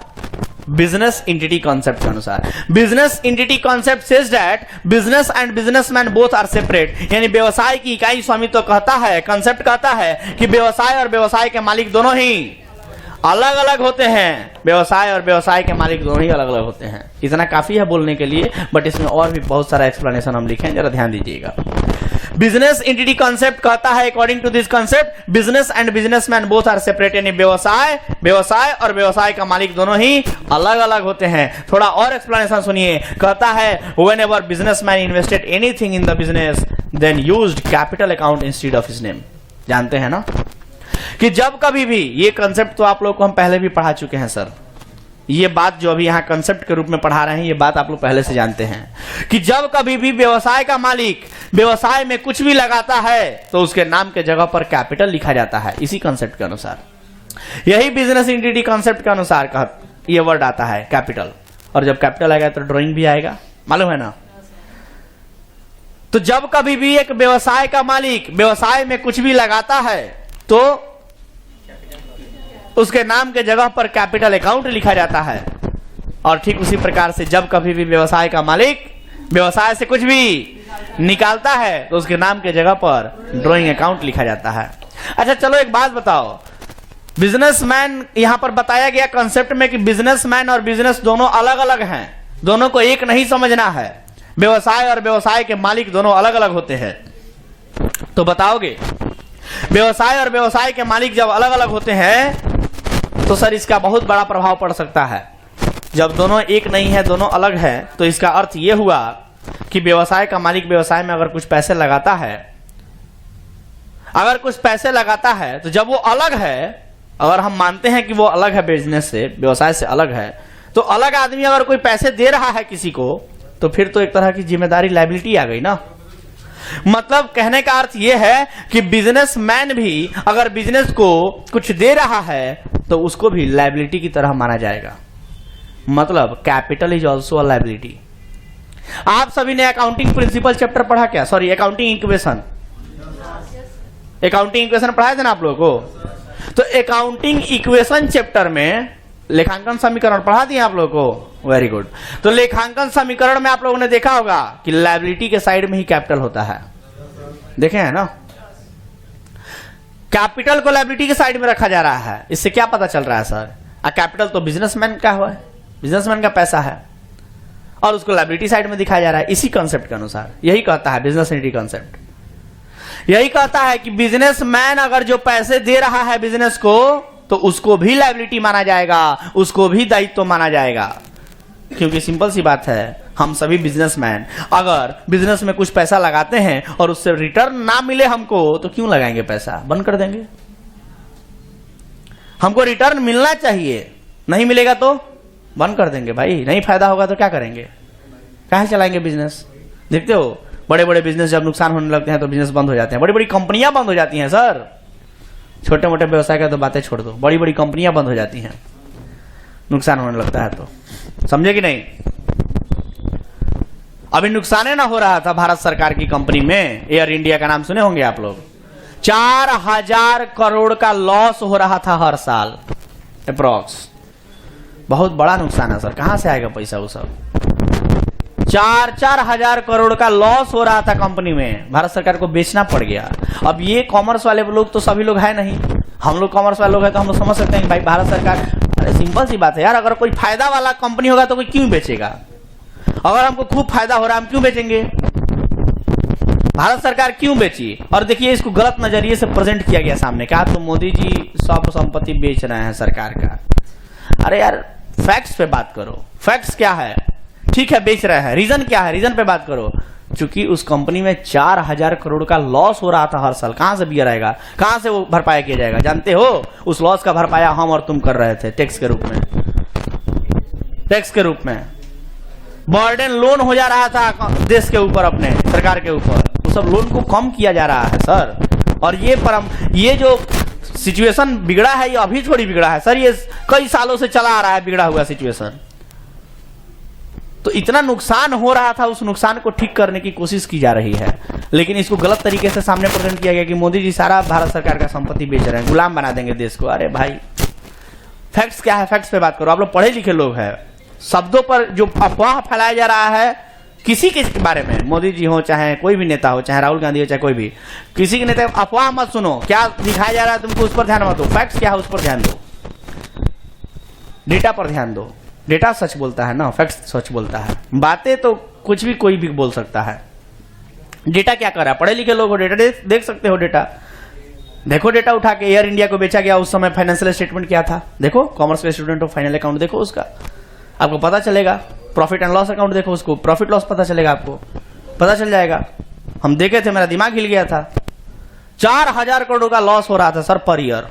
बिजनेस एंटिटी कॉन्सेप्ट के अनुसार। Business entity concept says that business and businessman both are separate, यानी व्यवसाय की इकाई स्वामित्व कहता है, कंसेप्ट कहता है कि व्यवसाय और व्यवसाय के मालिक दोनों ही अलग अलग होते हैं। व्यवसाय और व्यवसाय के मालिक दोनों ही अलग अलग होते हैं। इतना काफी है बोलने के लिए, बट इसमें और भी बहुत सारा एक्सप्लेनेशन हम लिखें, जरा ध्यान दीजिएगा। बिजनेस एंटिटी कॉन्सेप्ट कहता है according to this concept business and businessman both are separate, यानी व्यवसाय और व्यवसाय का मालिक दोनों ही अलग अलग होते हैं। थोड़ा और एक्सप्लेनेशन सुनिए। कहता है whenever businessman invested anything in the business then used capital account instead of his name. जानते हैं ना कि जब कभी भी, ये कॉन्सेप्ट तो आप लोग को हम पहले भी पढ़ा चुके हैं सर, ये बात जो अभी यहां कंसेप्ट के रूप में पढ़ा रहे हैं, ये बात आप लोग पहले से जानते हैं कि जब कभी भी व्यवसाय का मालिक व्यवसाय में कुछ भी लगाता है तो उसके नाम के जगह पर कैपिटल लिखा जाता है, इसी कंसेप्ट के अनुसार। यही बिजनेस एंटिटी कंसेप्ट के अनुसार ये वर्ड आता है कैपिटल, और जब कैपिटल आएगा तो ड्राइंग भी आएगा, मालूम है ना। तो जब कभी भी एक व्यवसाय का मालिक व्यवसाय में कुछ भी लगाता है तो उसके नाम के जगह पर कैपिटल अकाउंट लिखा जाता है। और ठीक उसी प्रकार से जब कभी भी व्यवसाय का मालिक व्यवसाय से कुछ भी निकालता है तो उसके नाम के जगह पर ड्राइंग अकाउंट लिखा जाता है। अच्छा चलो एक बात बताओ, बिजनेसमैन यहां पर बताया गया कंसेप्ट में कि बिजनेसमैन और बिजनेस दोनों अलग अलग हैं, दोनों को एक नहीं समझना है। व्यवसाय और व्यवसाय के मालिक दोनों अलग अलग होते हैं। तो बताओगे व्यवसाय और व्यवसाय के मालिक जब अलग अलग होते हैं तो सर इसका बहुत बड़ा प्रभाव पड़ सकता है। जब दोनों एक नहीं है, दोनों अलग है, तो इसका अर्थ यह हुआ कि व्यवसाय का मालिक व्यवसाय में अगर कुछ पैसे लगाता है, अगर कुछ पैसे लगाता है तो जब वो अलग है, अगर हम मानते हैं कि वो अलग है बिजनेस से, व्यवसाय से अलग है, तो अलग आदमी अगर कोई पैसे दे रहा है किसी को तो फिर तो एक तरह की जिम्मेदारी लायबिलिटी आ गई ना। मतलब कहने का अर्थ यह है कि बिजनेसमैन भी अगर बिजनेस को कुछ दे रहा है तो उसको भी लायबिलिटी की तरह माना जाएगा। मतलब capital is also a liability. आप सभी ने अकाउंटिंग प्रिंसिपल चैप्टर पढ़ा क्या? Sorry, accounting equation. Accounting equation पढ़ाए थे ना आप लोगों को? तो अकाउंटिंग इक्वेशन चैप्टर में लेखांकन समीकरण पढ़ा दिए आप लोगों को। Very good. तो लेखांकन समीकरण में आप लोगों ने देखा होगा कि लायबिलिटी के साइड में ही कैपिटल होता है। देखे हैं ना, कैपिटल को लायबिलिटी के साइड में रखा जा रहा है। इससे क्या पता चल रहा है सर? कैपिटल तो बिजनेसमैन का हुआ है, बिजनेसमैन का पैसा है, और उसको लायबिलिटी साइड में दिखाया जा रहा है। इसी कॉन्सेप्ट के अनुसार यही कहता है बिजनेस एंटिटी कॉन्सेप्ट। यही कहता है कि बिजनेसमैन अगर जो पैसे दे रहा है बिजनेस को तो उसको भी लायबिलिटी माना जाएगा, उसको भी दायित्व माना जाएगा। क्योंकि सिंपल सी बात है, हम सभी बिजनेसमैन अगर बिजनेस में कुछ पैसा लगाते हैं और उससे रिटर्न ना मिले हमको तो क्यों लगाएंगे? पैसा बंद कर देंगे। हमको रिटर्न मिलना चाहिए, नहीं मिलेगा तो बंद कर देंगे भाई, नहीं फायदा होगा तो क्या करेंगे, कहाँ चलाएंगे बिजनेस। देखते हो बड़े बड़े बिजनेस जब नुकसान होने लगते हैं तो बिजनेस बंद हो जाते हैं, बड़ी बड़ी कंपनियां बंद हो जाती हैं सर। छोटे मोटे व्यवसाय का तो बातें छोड़ दो, बड़ी बड़ी कंपनियां बंद हो जाती हैं नुकसान होने लगता है तो, समझे कि नहीं। अभी नुकसान ना हो रहा था भारत सरकार की कंपनी में, एयर इंडिया का नाम सुने होंगे आप लोग, 4000 करोड़ का लॉस हो रहा था हर साल अप्रॉक्स। बहुत बड़ा नुकसान है सर, कहां से आएगा पैसा वो सब। 4-4 हजार करोड़ का लॉस हो रहा था कंपनी में, भारत सरकार को बेचना पड़ गया। अब ये कॉमर्स वाले लोग तो सभी लोग है नहीं, हम लोग कॉमर्स वाले लोग हैं तो हम लोग समझ सकते हैं कि भाई भारत सरकार, अरे सिंपल सी बात है यार, अगर कोई फायदा वाला कंपनी होगा तो कोई क्यों बेचेगा। अगर हमको खूब फायदा हो रहा है हम क्यों बेचेंगे, भारत सरकार क्यों बेची। और देखिए इसको गलत नजरिए से प्रेजेंट किया गया सामने, क्या तो मोदी जी सब संपत्ति बेच रहे हैं सरकार का। अरे यार फैक्ट्स पे बात करो, फैक्ट्स क्या है, ठीक है बेच रहे हैं, रीजन क्या है, रीजन पे बात करो। चूंकि उस कंपनी में 4000 करोड़ का लॉस हो रहा था हर साल, कहां से बियर आएगा, कहां से वो भरपाया किया जाएगा, जानते हो। उस लॉस का भरपाया हम और तुम कर रहे थे टैक्स के रूप में, टैक्स के रूप में बर्डन लोन हो जा रहा था देश के ऊपर, अपने सरकार के ऊपर, वो सब लोन को कम किया जा रहा है सर। और ये जो सिचुएशन बिगड़ा है ये अभी थोड़ी बिगड़ा है सर, ये कई सालों से चला आ रहा है बिगड़ा हुआ सिचुएशन। तो इतना नुकसान हो रहा था, उस नुकसान को ठीक करने की कोशिश की जा रही है, लेकिन इसको गलत तरीके से सामने प्रेजेंट किया गया कि मोदी जी सारा भारत सरकार का संपत्ति बेच रहे हैं, गुलाम बना देंगे देश को। अरे भाई फैक्ट्स क्या है, फैक्ट्स पे बात करो। आप लोग पढ़े लिखे लोग हैं, शब्दों पर जो अफवाह फैलाया जा रहा है किसी के बारे में, मोदी जी हो चाहे कोई भी नेता हो, चाहे राहुल गांधी हो चाहे कोई भी, किसी के नेता अफवाह मत सुनो, क्या दिखाया जा रहा है तुमको उस पर ध्यान मत दो, फैक्ट्स क्या है उस पर ध्यान दो, डेटा पर ध्यान दो। डेटा सच बोलता है ना, फैक्ट्स सच बोलता है, बातें तो कुछ भी कोई भी बोल सकता है। डेटा क्या कर रहा है, पढ़े लिखे लोग हो, डेटा देख सकते हो, डेटा देखो, डेटा उठा के एयर इंडिया को बेचा गया उस समय फाइनेंशियल स्टेटमेंट क्या था, देखो कॉमर्स के स्टूडेंट हो, फाइनल अकाउंट देखो उसका, आपको पता चलेगा। प्रॉफिट एंड लॉस अकाउंट देखो, उसको प्रॉफिट लॉस पता चलेगा, आपको पता चल जाएगा। हम देखे थे, मेरा दिमाग हिल गया था। 4000 करोड़ का लॉस हो रहा था सर पर ईयर,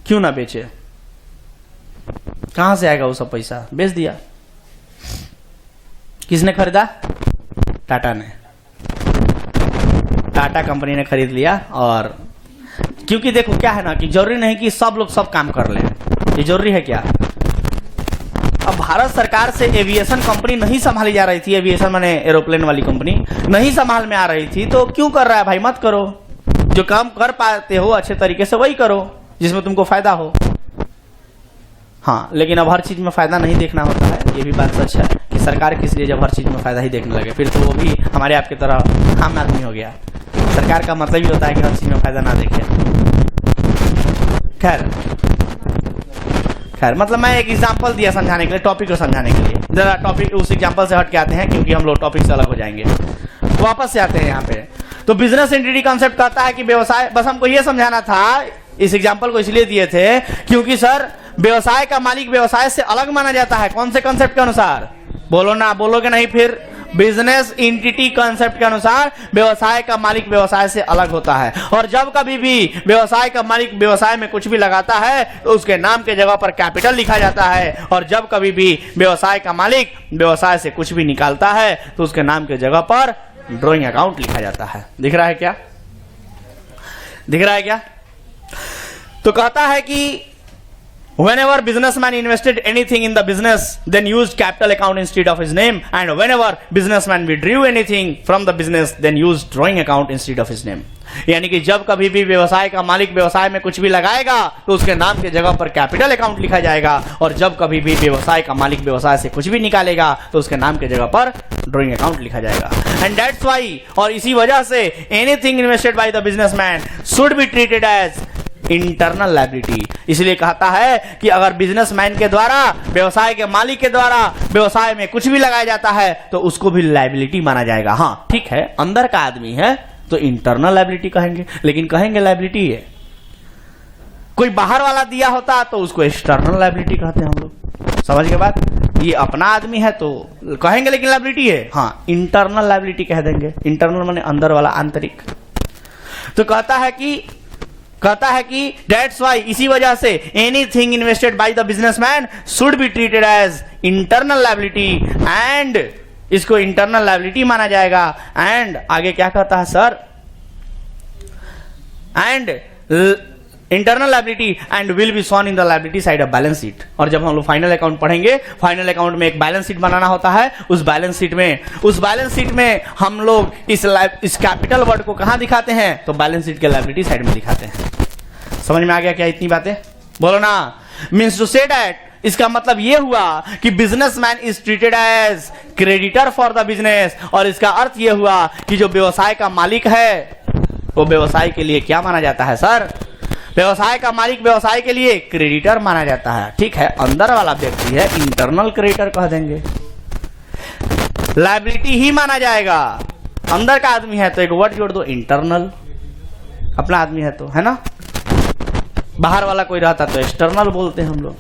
क्यों ना बेचे, कहां से आएगा वो सब पैसा, बेच दिया। किसने खरीदा, टाटा ने, टाटा कंपनी ने खरीद लिया। और क्योंकि देखो क्या है ना कि जरूरी नहीं कि सब लोग सब काम कर ले, ये जरूरी है क्या। अब भारत सरकार से एविएशन कंपनी नहीं संभाली जा रही थी, एविएशन माने एरोप्लेन वाली कंपनी नहीं संभाल में आ रही थी, तो क्यों कर रहा है भाई, मत करो। जो काम कर पाते हो अच्छे तरीके से वही करो जिसमें तुमको फायदा हो। हाँ, लेकिन अब हर चीज में फायदा नहीं देखना होता है, ये भी बात सच है कि सरकार किस लिए जब हर चीज में फायदा ही देखने लगे, फिर तो वो भी हमारे आपकी तरह आम आदमी हो गया। सरकार का मतलब ही होता है कि हर चीज में फायदा ना देखे। खैर मतलब मैं एक एग्जांपल दिया समझाने के लिए, टॉपिक को समझाने के लिए। जरा टॉपिक उस एग्जांपल से हट के आते हैं क्योंकि हम लोग टॉपिक से अलग हो जाएंगे। वापस से आते हैं यहाँ पे। तो बिजनेस एंटिटी कॉन्सेप्ट कहता है कि व्यवसाय, बस हमको ये समझाना था, इस एग्जांपल को इसलिए दिए थे क्योंकि सर व्यवसाय का मालिक व्यवसाय से अलग माना जाता है। कौन से कॉन्सेप्ट के अनुसार, बोलो ना, बोलोगे नहीं फिर। बिजनेस एंटिटी कॉन्सेप्ट के अनुसार व्यवसाय का मालिक व्यवसाय से अलग होता है, और जब कभी भी व्यवसाय का मालिक व्यवसाय में कुछ भी लगाता है तो उसके नाम के जगह पर कैपिटल लिखा जाता है, और जब कभी भी व्यवसाय का मालिक व्यवसाय से कुछ भी निकालता है तो उसके नाम के जगह पर ड्रॉइंग अकाउंट लिखा जाता है। दिख रहा है क्या, दिख रहा है क्या। तो कहता है कि whenever businessman invested anything in the business, then used capital account instead of his name, and whenever businessman withdrew anything from the business, then used drawing account instead of his name. यानी कि जब कभी भी व्यवसाय का मालिक व्यवसाय में कुछ भी लगाएगा तो उसके नाम के जगह पर कैपिटल अकाउंट लिखा जाएगा, और जब कभी भी व्यवसाय का मालिक व्यवसाय से कुछ भी निकालेगा तो उसके नाम के जगह पर ड्रॉइंग अकाउंट लिखा जाएगा। एंड दैट्स व्हाई, और इसी वजह से anything invested by the businessman should be treated as internal liability. इसलिए कहता है कि अगर बिजनेसमैन के द्वारा, व्यवसाय के मालिक के द्वारा व्यवसाय में कुछ भी लगाया जाता है तो उसको भी लायबिलिटी माना जाएगा। हाँ ठीक है, अंदर का आदमी है तो इंटरनल लायबिलिटी कहेंगे, लेकिन कहेंगे लायबिलिटी है। कोई बाहर वाला दिया होता तो उसको एक्सटर्नल लायबिलिटी कहते हैं हम लोग। समझ के बात, ये अपना आदमी है तो कहेंगे लेकिन लायबिलिटी है, हाँ इंटरनल लायबिलिटी कह देंगे। इंटरनल माने अंदर वाला, आंतरिक। तो कहता है कि कहता है कि दैट्स वाई, इसी वजह से anything invested by the businessman should be treated as internal liability, and इसको इंटरनल लायबिलिटी माना जाएगा। एंड आगे क्या कहता है sir, and internal liability and will be shown in the liability side of balance sheet. और जब हम लोग फाइनल अकाउंट पढ़ेंगे, फाइनल अकाउंट में एक बैलेंस शीट बनाना होता है। उस बैलेंस शीट में हम लोग इस कैपिटल वर्ड को कहां दिखाते हैं, तो बैलेंस शीट के लायबिलिटी साइड में दिखाते हैं। समझ में आ गया क्या इतनी बातें? बोलो ना। मीन्स टू से दैट, इसका मतलब यह हुआ कि businessman is treated as creditor for the business, और इसका अर्थ यह हुआ कि जो व्यवसाय का मालिक है वो व्यवसाय के लिए क्या माना जाता है सर? व्यवसाय का मालिक व्यवसाय के लिए क्रेडिटर माना जाता है। ठीक है, अंदर वाला व्यक्ति है इंटरनल क्रेडिटर कह देंगे, लायबिलिटी ही माना जाएगा। अंदर का आदमी है तो एक वर्ड जोड़ दो इंटरनल, अपना आदमी है तो, है ना। बाहर वाला कोई रहता तो एक्सटर्नल बोलते हैं हम लोग।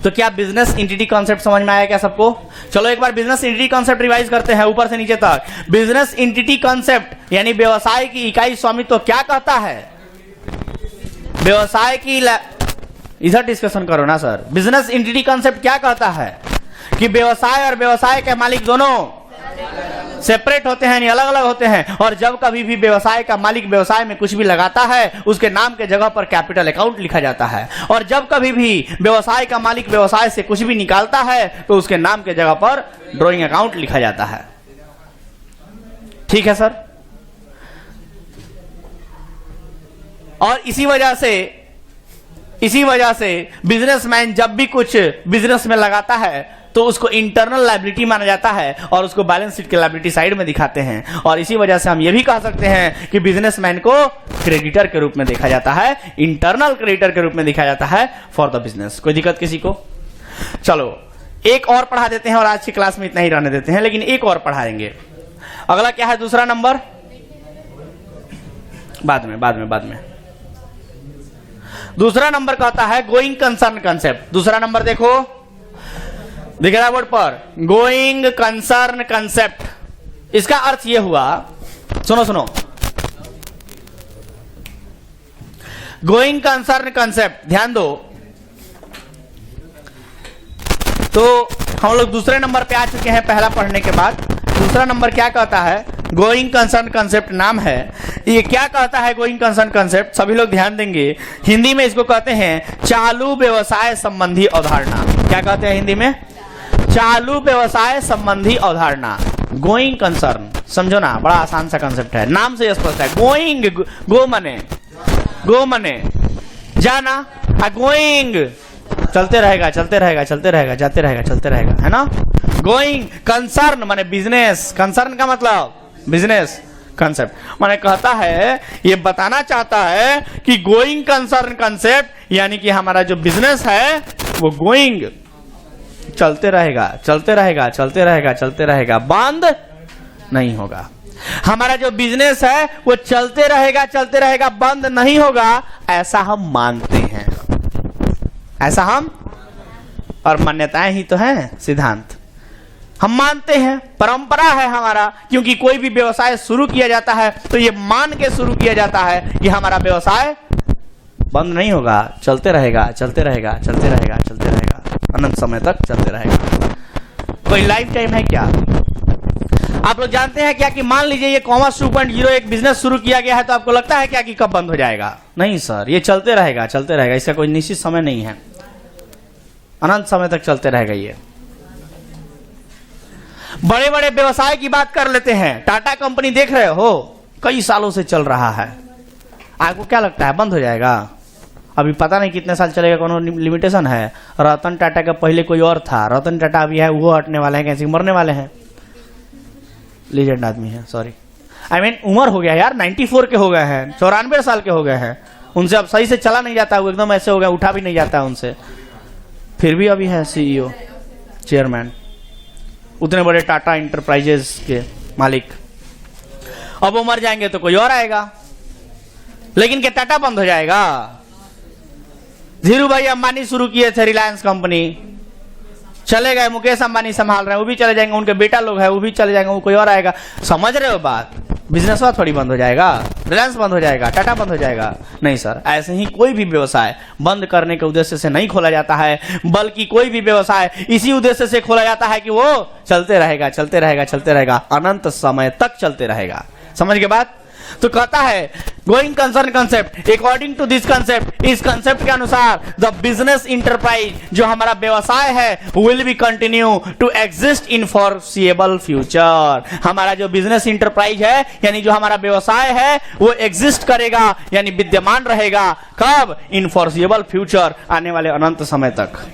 तो क्या बिजनेस एंटिटी कॉन्सेप्ट समझ में आया क्या सबको? चलो एक बार बिजनेस एंटिटी कॉन्सेप्ट रिवाइज करते हैं ऊपर से नीचे तक। बिजनेस एंटिटी कॉन्सेप्ट यानी व्यवसाय की इकाई स्वामित्व क्या कहता है? व्यवसाय की इधर डिस्कशन करो ना सर। बिजनेस एंटिटी कॉन्सेप्ट क्या कहता है कि व्यवसाय और व्यवसाय के मालिक दोनों सेपरेट होते हैं, यानी अलग अलग होते हैं। और जब कभी भी व्यवसाय का मालिक व्यवसाय में कुछ भी लगाता है, उसके नाम के जगह पर कैपिटल अकाउंट लिखा जाता है। और जब कभी भी व्यवसाय का मालिक व्यवसाय से कुछ भी निकालता है, तो उसके नाम के जगह पर ड्रॉइंग अकाउंट लिखा जाता है। ठीक है सर। और इसी वजह से बिजनेसमैन जब भी कुछ बिजनेस में लगाता है तो उसको इंटरनल लायबिलिटी माना जाता है, और उसको बैलेंस शीट के लायबिलिटी साइड में दिखाते हैं। और इसी वजह से हम ये भी कह सकते हैं कि बिजनेसमैन को क्रेडिटर के रूप में देखा जाता है, इंटरनल क्रेडिटर के रूप में देखा जाता है फॉर द बिजनेस। कोई दिक्कत किसी को? चलो एक और पढ़ा देते हैं, और आज की क्लास में इतना ही रहने देते हैं, लेकिन एक और पढ़ाएंगे। अगला क्या है? दूसरा नंबर बाद में। दूसरा नंबर कहता है गोइंग कंसर्न कंसेप्ट। दूसरा नंबर देखो, दिख रहा है बोर्ड पर, गोइंग कंसर्न कंसेप्ट। इसका अर्थ यह हुआ, सुनो, गोइंग कंसर्न कंसेप्ट ध्यान दो। तो हम लोग दूसरे नंबर पे आ चुके हैं पहला पढ़ने के बाद। दूसरा नंबर क्या कहता है? गोइंग कंसर्न कंसेप्ट नाम है। ये क्या कहता है गोइंग कंसर्न कंसेप्ट? सभी लोग ध्यान देंगे। हिंदी में इसको कहते हैं चालू व्यवसाय संबंधी अवधारणा। क्या कहते हैं हिंदी में? चालू व्यवसाय संबंधी अवधारणा। गोइंग कंसर्न समझो ना, बड़ा आसान सा कंसेप्ट है, नाम से स्पष्ट है। गोइंग, गो मने जाना, गोइंग चलते रहेगा, जाते रहेगा, है ना। गोइंग कंसर्न माने बिजनेस, कंसर्न का मतलब बिजनेस कंसेप्ट माने कहता है, ये बताना चाहता है कि गोइंग कंसर्न कंसेप्ट यानी कि हमारा जो बिजनेस है वो गोइंग चलते रहेगा, बंद नहीं होगा। हमारा जो बिजनेस है वो चलते रहेगा, बंद नहीं होगा, ऐसा हम मानते हैं। ऐसा हम, और मान्यताएं ही तो हैं, सिद्धांत हम मानते हैं, परंपरा है हमारा। क्योंकि कोई भी व्यवसाय शुरू किया जाता है तो ये मान के शुरू किया जाता है कि हमारा व्यवसाय बंद नहीं होगा, चलते रहेगा, अनंत समय तक चलते रहेगा। कोई लाइफ टाइम है क्या? आप लोग जानते हैं क्या कि मान लीजिए ये कॉमर्स 2.0 एक बिजनेस शुरू किया गया है, तो आपको लगता है क्या कि कब बंद हो जाएगा? नहीं सर, ये चलते रहेगा, इसका कोई निश्चित समय नहीं है, अनंत समय तक चलते रहेगा। ये बड़े बड़े व्यवसाय की बात कर लेते हैं। टाटा कंपनी देख रहे हो, कई सालों से चल रहा है। आपको क्या लगता है बंद हो जाएगा? अभी पता नहीं कितने साल चलेगा, कोनो लिमिटेशन है? रतन टाटा का पहले कोई और था, रतन टाटा अभी है, वो हटने वाले हैं, कैसे मरने वाले हैं। लीजेंड आदमी है, सॉरी आई मीन उम्र हो गया यार, 94 के हो गए हैं, 94 साल के हो गए हैं। उनसे अब सही से चला नहीं जाता, वो एकदम ऐसे हो गया, उठा भी नहीं जाता है उनसे, फिर भी अभी है CEO, चेयरमैन, उतने बड़े टाटा इंटरप्राइजेस के मालिक। अब वो मर जाएंगे तो कोई और आएगा, लेकिन क्या टाटा बंद हो जाएगा? धीरू भाई अंबानी शुरू किए थे रिलायंस कंपनी, चले गए, मुकेश अंबानी संभाल रहे हैं, वो भी चले जाएंगे, उनके बेटा लोग हैं वो भी चले जाएंगे, वो कोई और आएगा। समझ रहे हो बात? बिजनेस हुआ थोड़ी बंद हो जाएगा, रिलायंस बंद हो जाएगा, टाटा बंद हो जाएगा? नहीं सर, ऐसे ही कोई भी व्यवसाय बंद करने के उद्देश्य से नहीं खोला जाता है, बल्कि कोई भी व्यवसाय इसी उद्देश्य से खोला जाता है कि वो चलते रहेगा, चलते रहेगा, चलते रहेगा, अनंत समय तक चलते रहेगा। समझ गए बात? तो कहता है going concern concept, according to this concept, इस कंसेप्ट के अनुसार द बिजनेस इंटरप्राइज, जो हमारा व्यवसाय है, will be continue to exist in foreseeable future. हमारा जो बिजनेस इंटरप्राइज है, यानी जो हमारा व्यवसाय है, वो एग्जिस्ट करेगा, यानी विद्यमान रहेगा। कब? इन फॉरसीएबल फ्यूचर, आने वाले अनंत समय तक।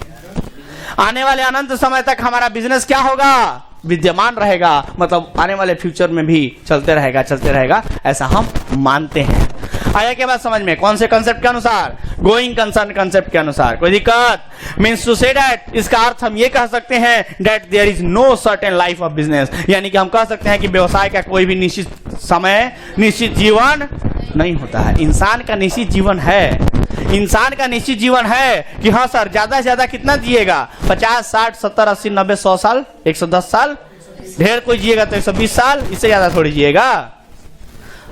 आने वाले अनंत समय तक हमारा बिजनेस क्या होगा? विद्यमान रहेगा, मतलब आने वाले फ्यूचर में भी चलते रहेगा, चलते रहेगा, ऐसा हम मानते हैं। आया क्या बात समझ में? कौन से कंसेप्ट के अनुसार? गोइंग कंसर्न कंसेप्ट के अनुसार। कोई दिक्कत? मीन्स टू से दैट, इसका अर्थ हम ये कह सकते हैं that there is no certain life of business, यानी कि हम कह सकते हैं कि व्यवसाय का कोई भी निश्चित समय, निश्चित जीवन नहीं होता है। इंसान का निश्चित जीवन है, इंसान का निश्चित जीवन है कि हाँ सर, ज्यादा से ज्यादा कितना जिएगा? 50, 60, 70, 80, 90, 100 साल, 110 साल, ढेर कोई जिएगा तो 120 साल, इससे ज्यादा थोड़ी जिएगा।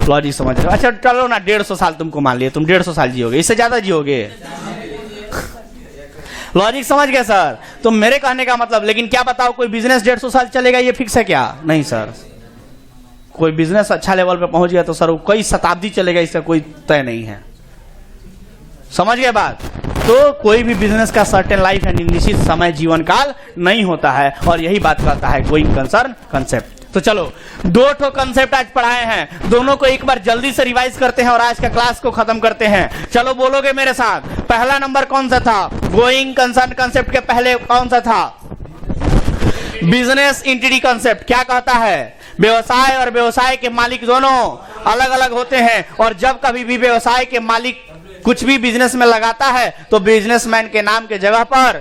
लॉजिक समझ रहे हो? अच्छा चलो ना, 150 साल तुमको मान लिया, तुम 150 साल जियोगे, इससे ज्यादा जियोगे? लॉजिक समझ गए सर? तो मेरे कहने का मतलब, लेकिन क्या बताओ कोई बिजनेस 150 साल चलेगा ये फिक्स है क्या? नहीं सर, कोई बिजनेस अच्छा लेवल पे पहुंच गया तो सर वो कई शताब्दी चलेगा, इसका कोई तय नहीं है। समझ गए बात? तो कोई भी बिजनेस का सर्टेन लाइफ यानी निश्चित समय जीवन काल नहीं होता है, और यही बात कहता है गोइंग कंसर्न कंसेप्ट। तो चलो, 2 ठो कंसेप्ट आज पढ़ाए हैं, दोनों को एक बार जल्दी से रिवाइज करते हैं और आज का क्लास को खत्म करते हैं। चलो बोलोगे मेरे साथ, पहला नंबर कौन सा था? गोइंग कंसर्न कंसेप्ट के पहले कौन सा था? Business entity concept. क्या कहता है? व्यवसाय और व्यवसाय के मालिक दोनों अलग अलग होते हैं, और जब कभी भी व्यवसाय के मालिक कुछ भी बिजनेस में लगाता है तो बिजनेसमैन के नाम के जगह पर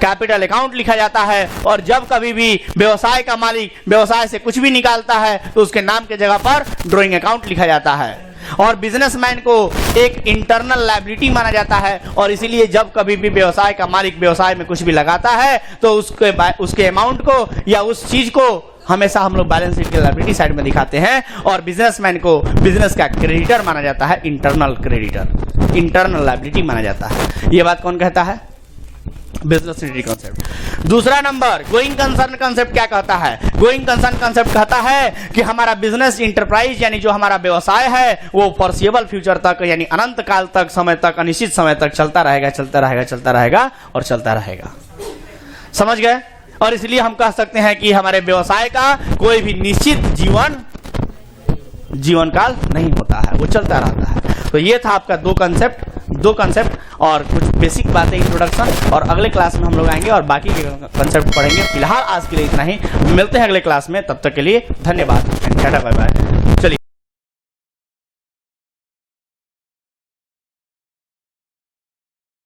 कैपिटल अकाउंट लिखा जाता है, और जब कभी भी व्यवसाय का मालिक व्यवसाय से कुछ भी निकालता है तो उसके नाम के जगह पर ड्रॉइंग अकाउंट लिखा जाता है। और बिजनेसमैन को एक इंटरनल लायबिलिटी माना जाता है, और इसीलिए जब कभी भी व्यवसाय का मालिक व्यवसाय में कुछ भी लगाता है तो उसके अमाउंट को या उस चीज को हमेशा हम लोग बैलेंस शीट के लायबिलिटी साइड में दिखाते हैं, और बिजनेसमैन को बिजनेस का क्रेडिटर माना जाता है, इंटरनल क्रेडिटर, इंटरनल लायबिलिटी माना जाता है। ये बात कौन कहता है? Business entity concept. दूसरा नंबर गोइंग कंसर्न कंसेप्ट क्या कहता है? गोइंग कंसर्न कंसेप्ट कहता है कि हमारा बिजनेस इंटरप्राइज यानी जो हमारा व्यवसाय है वो फॉरसीएबल फ्यूचर तक, यानी अनंत काल तक, समय तक, अनिश्चित समय तक चलता रहेगा, चलता रहेगा, चलता रहेगा और चलता रहेगा। समझ गए? और इसलिए हम कह सकते हैं कि हमारे व्यवसाय का कोई भी निश्चित जीवन काल नहीं होता है, वो चलता रहता है। तो ये था आपका दो कंसेप्ट और कुछ बेसिक बातें, इंट्रोडक्शन, और अगले क्लास में हम लोग आएंगे और बाकी के कंसेप्ट पढ़ेंगे। फिलहाल आज के लिए इतना ही, मिलते हैं अगले क्लास में, तब तक के लिए धन्यवाद, टाटा बाय बाय।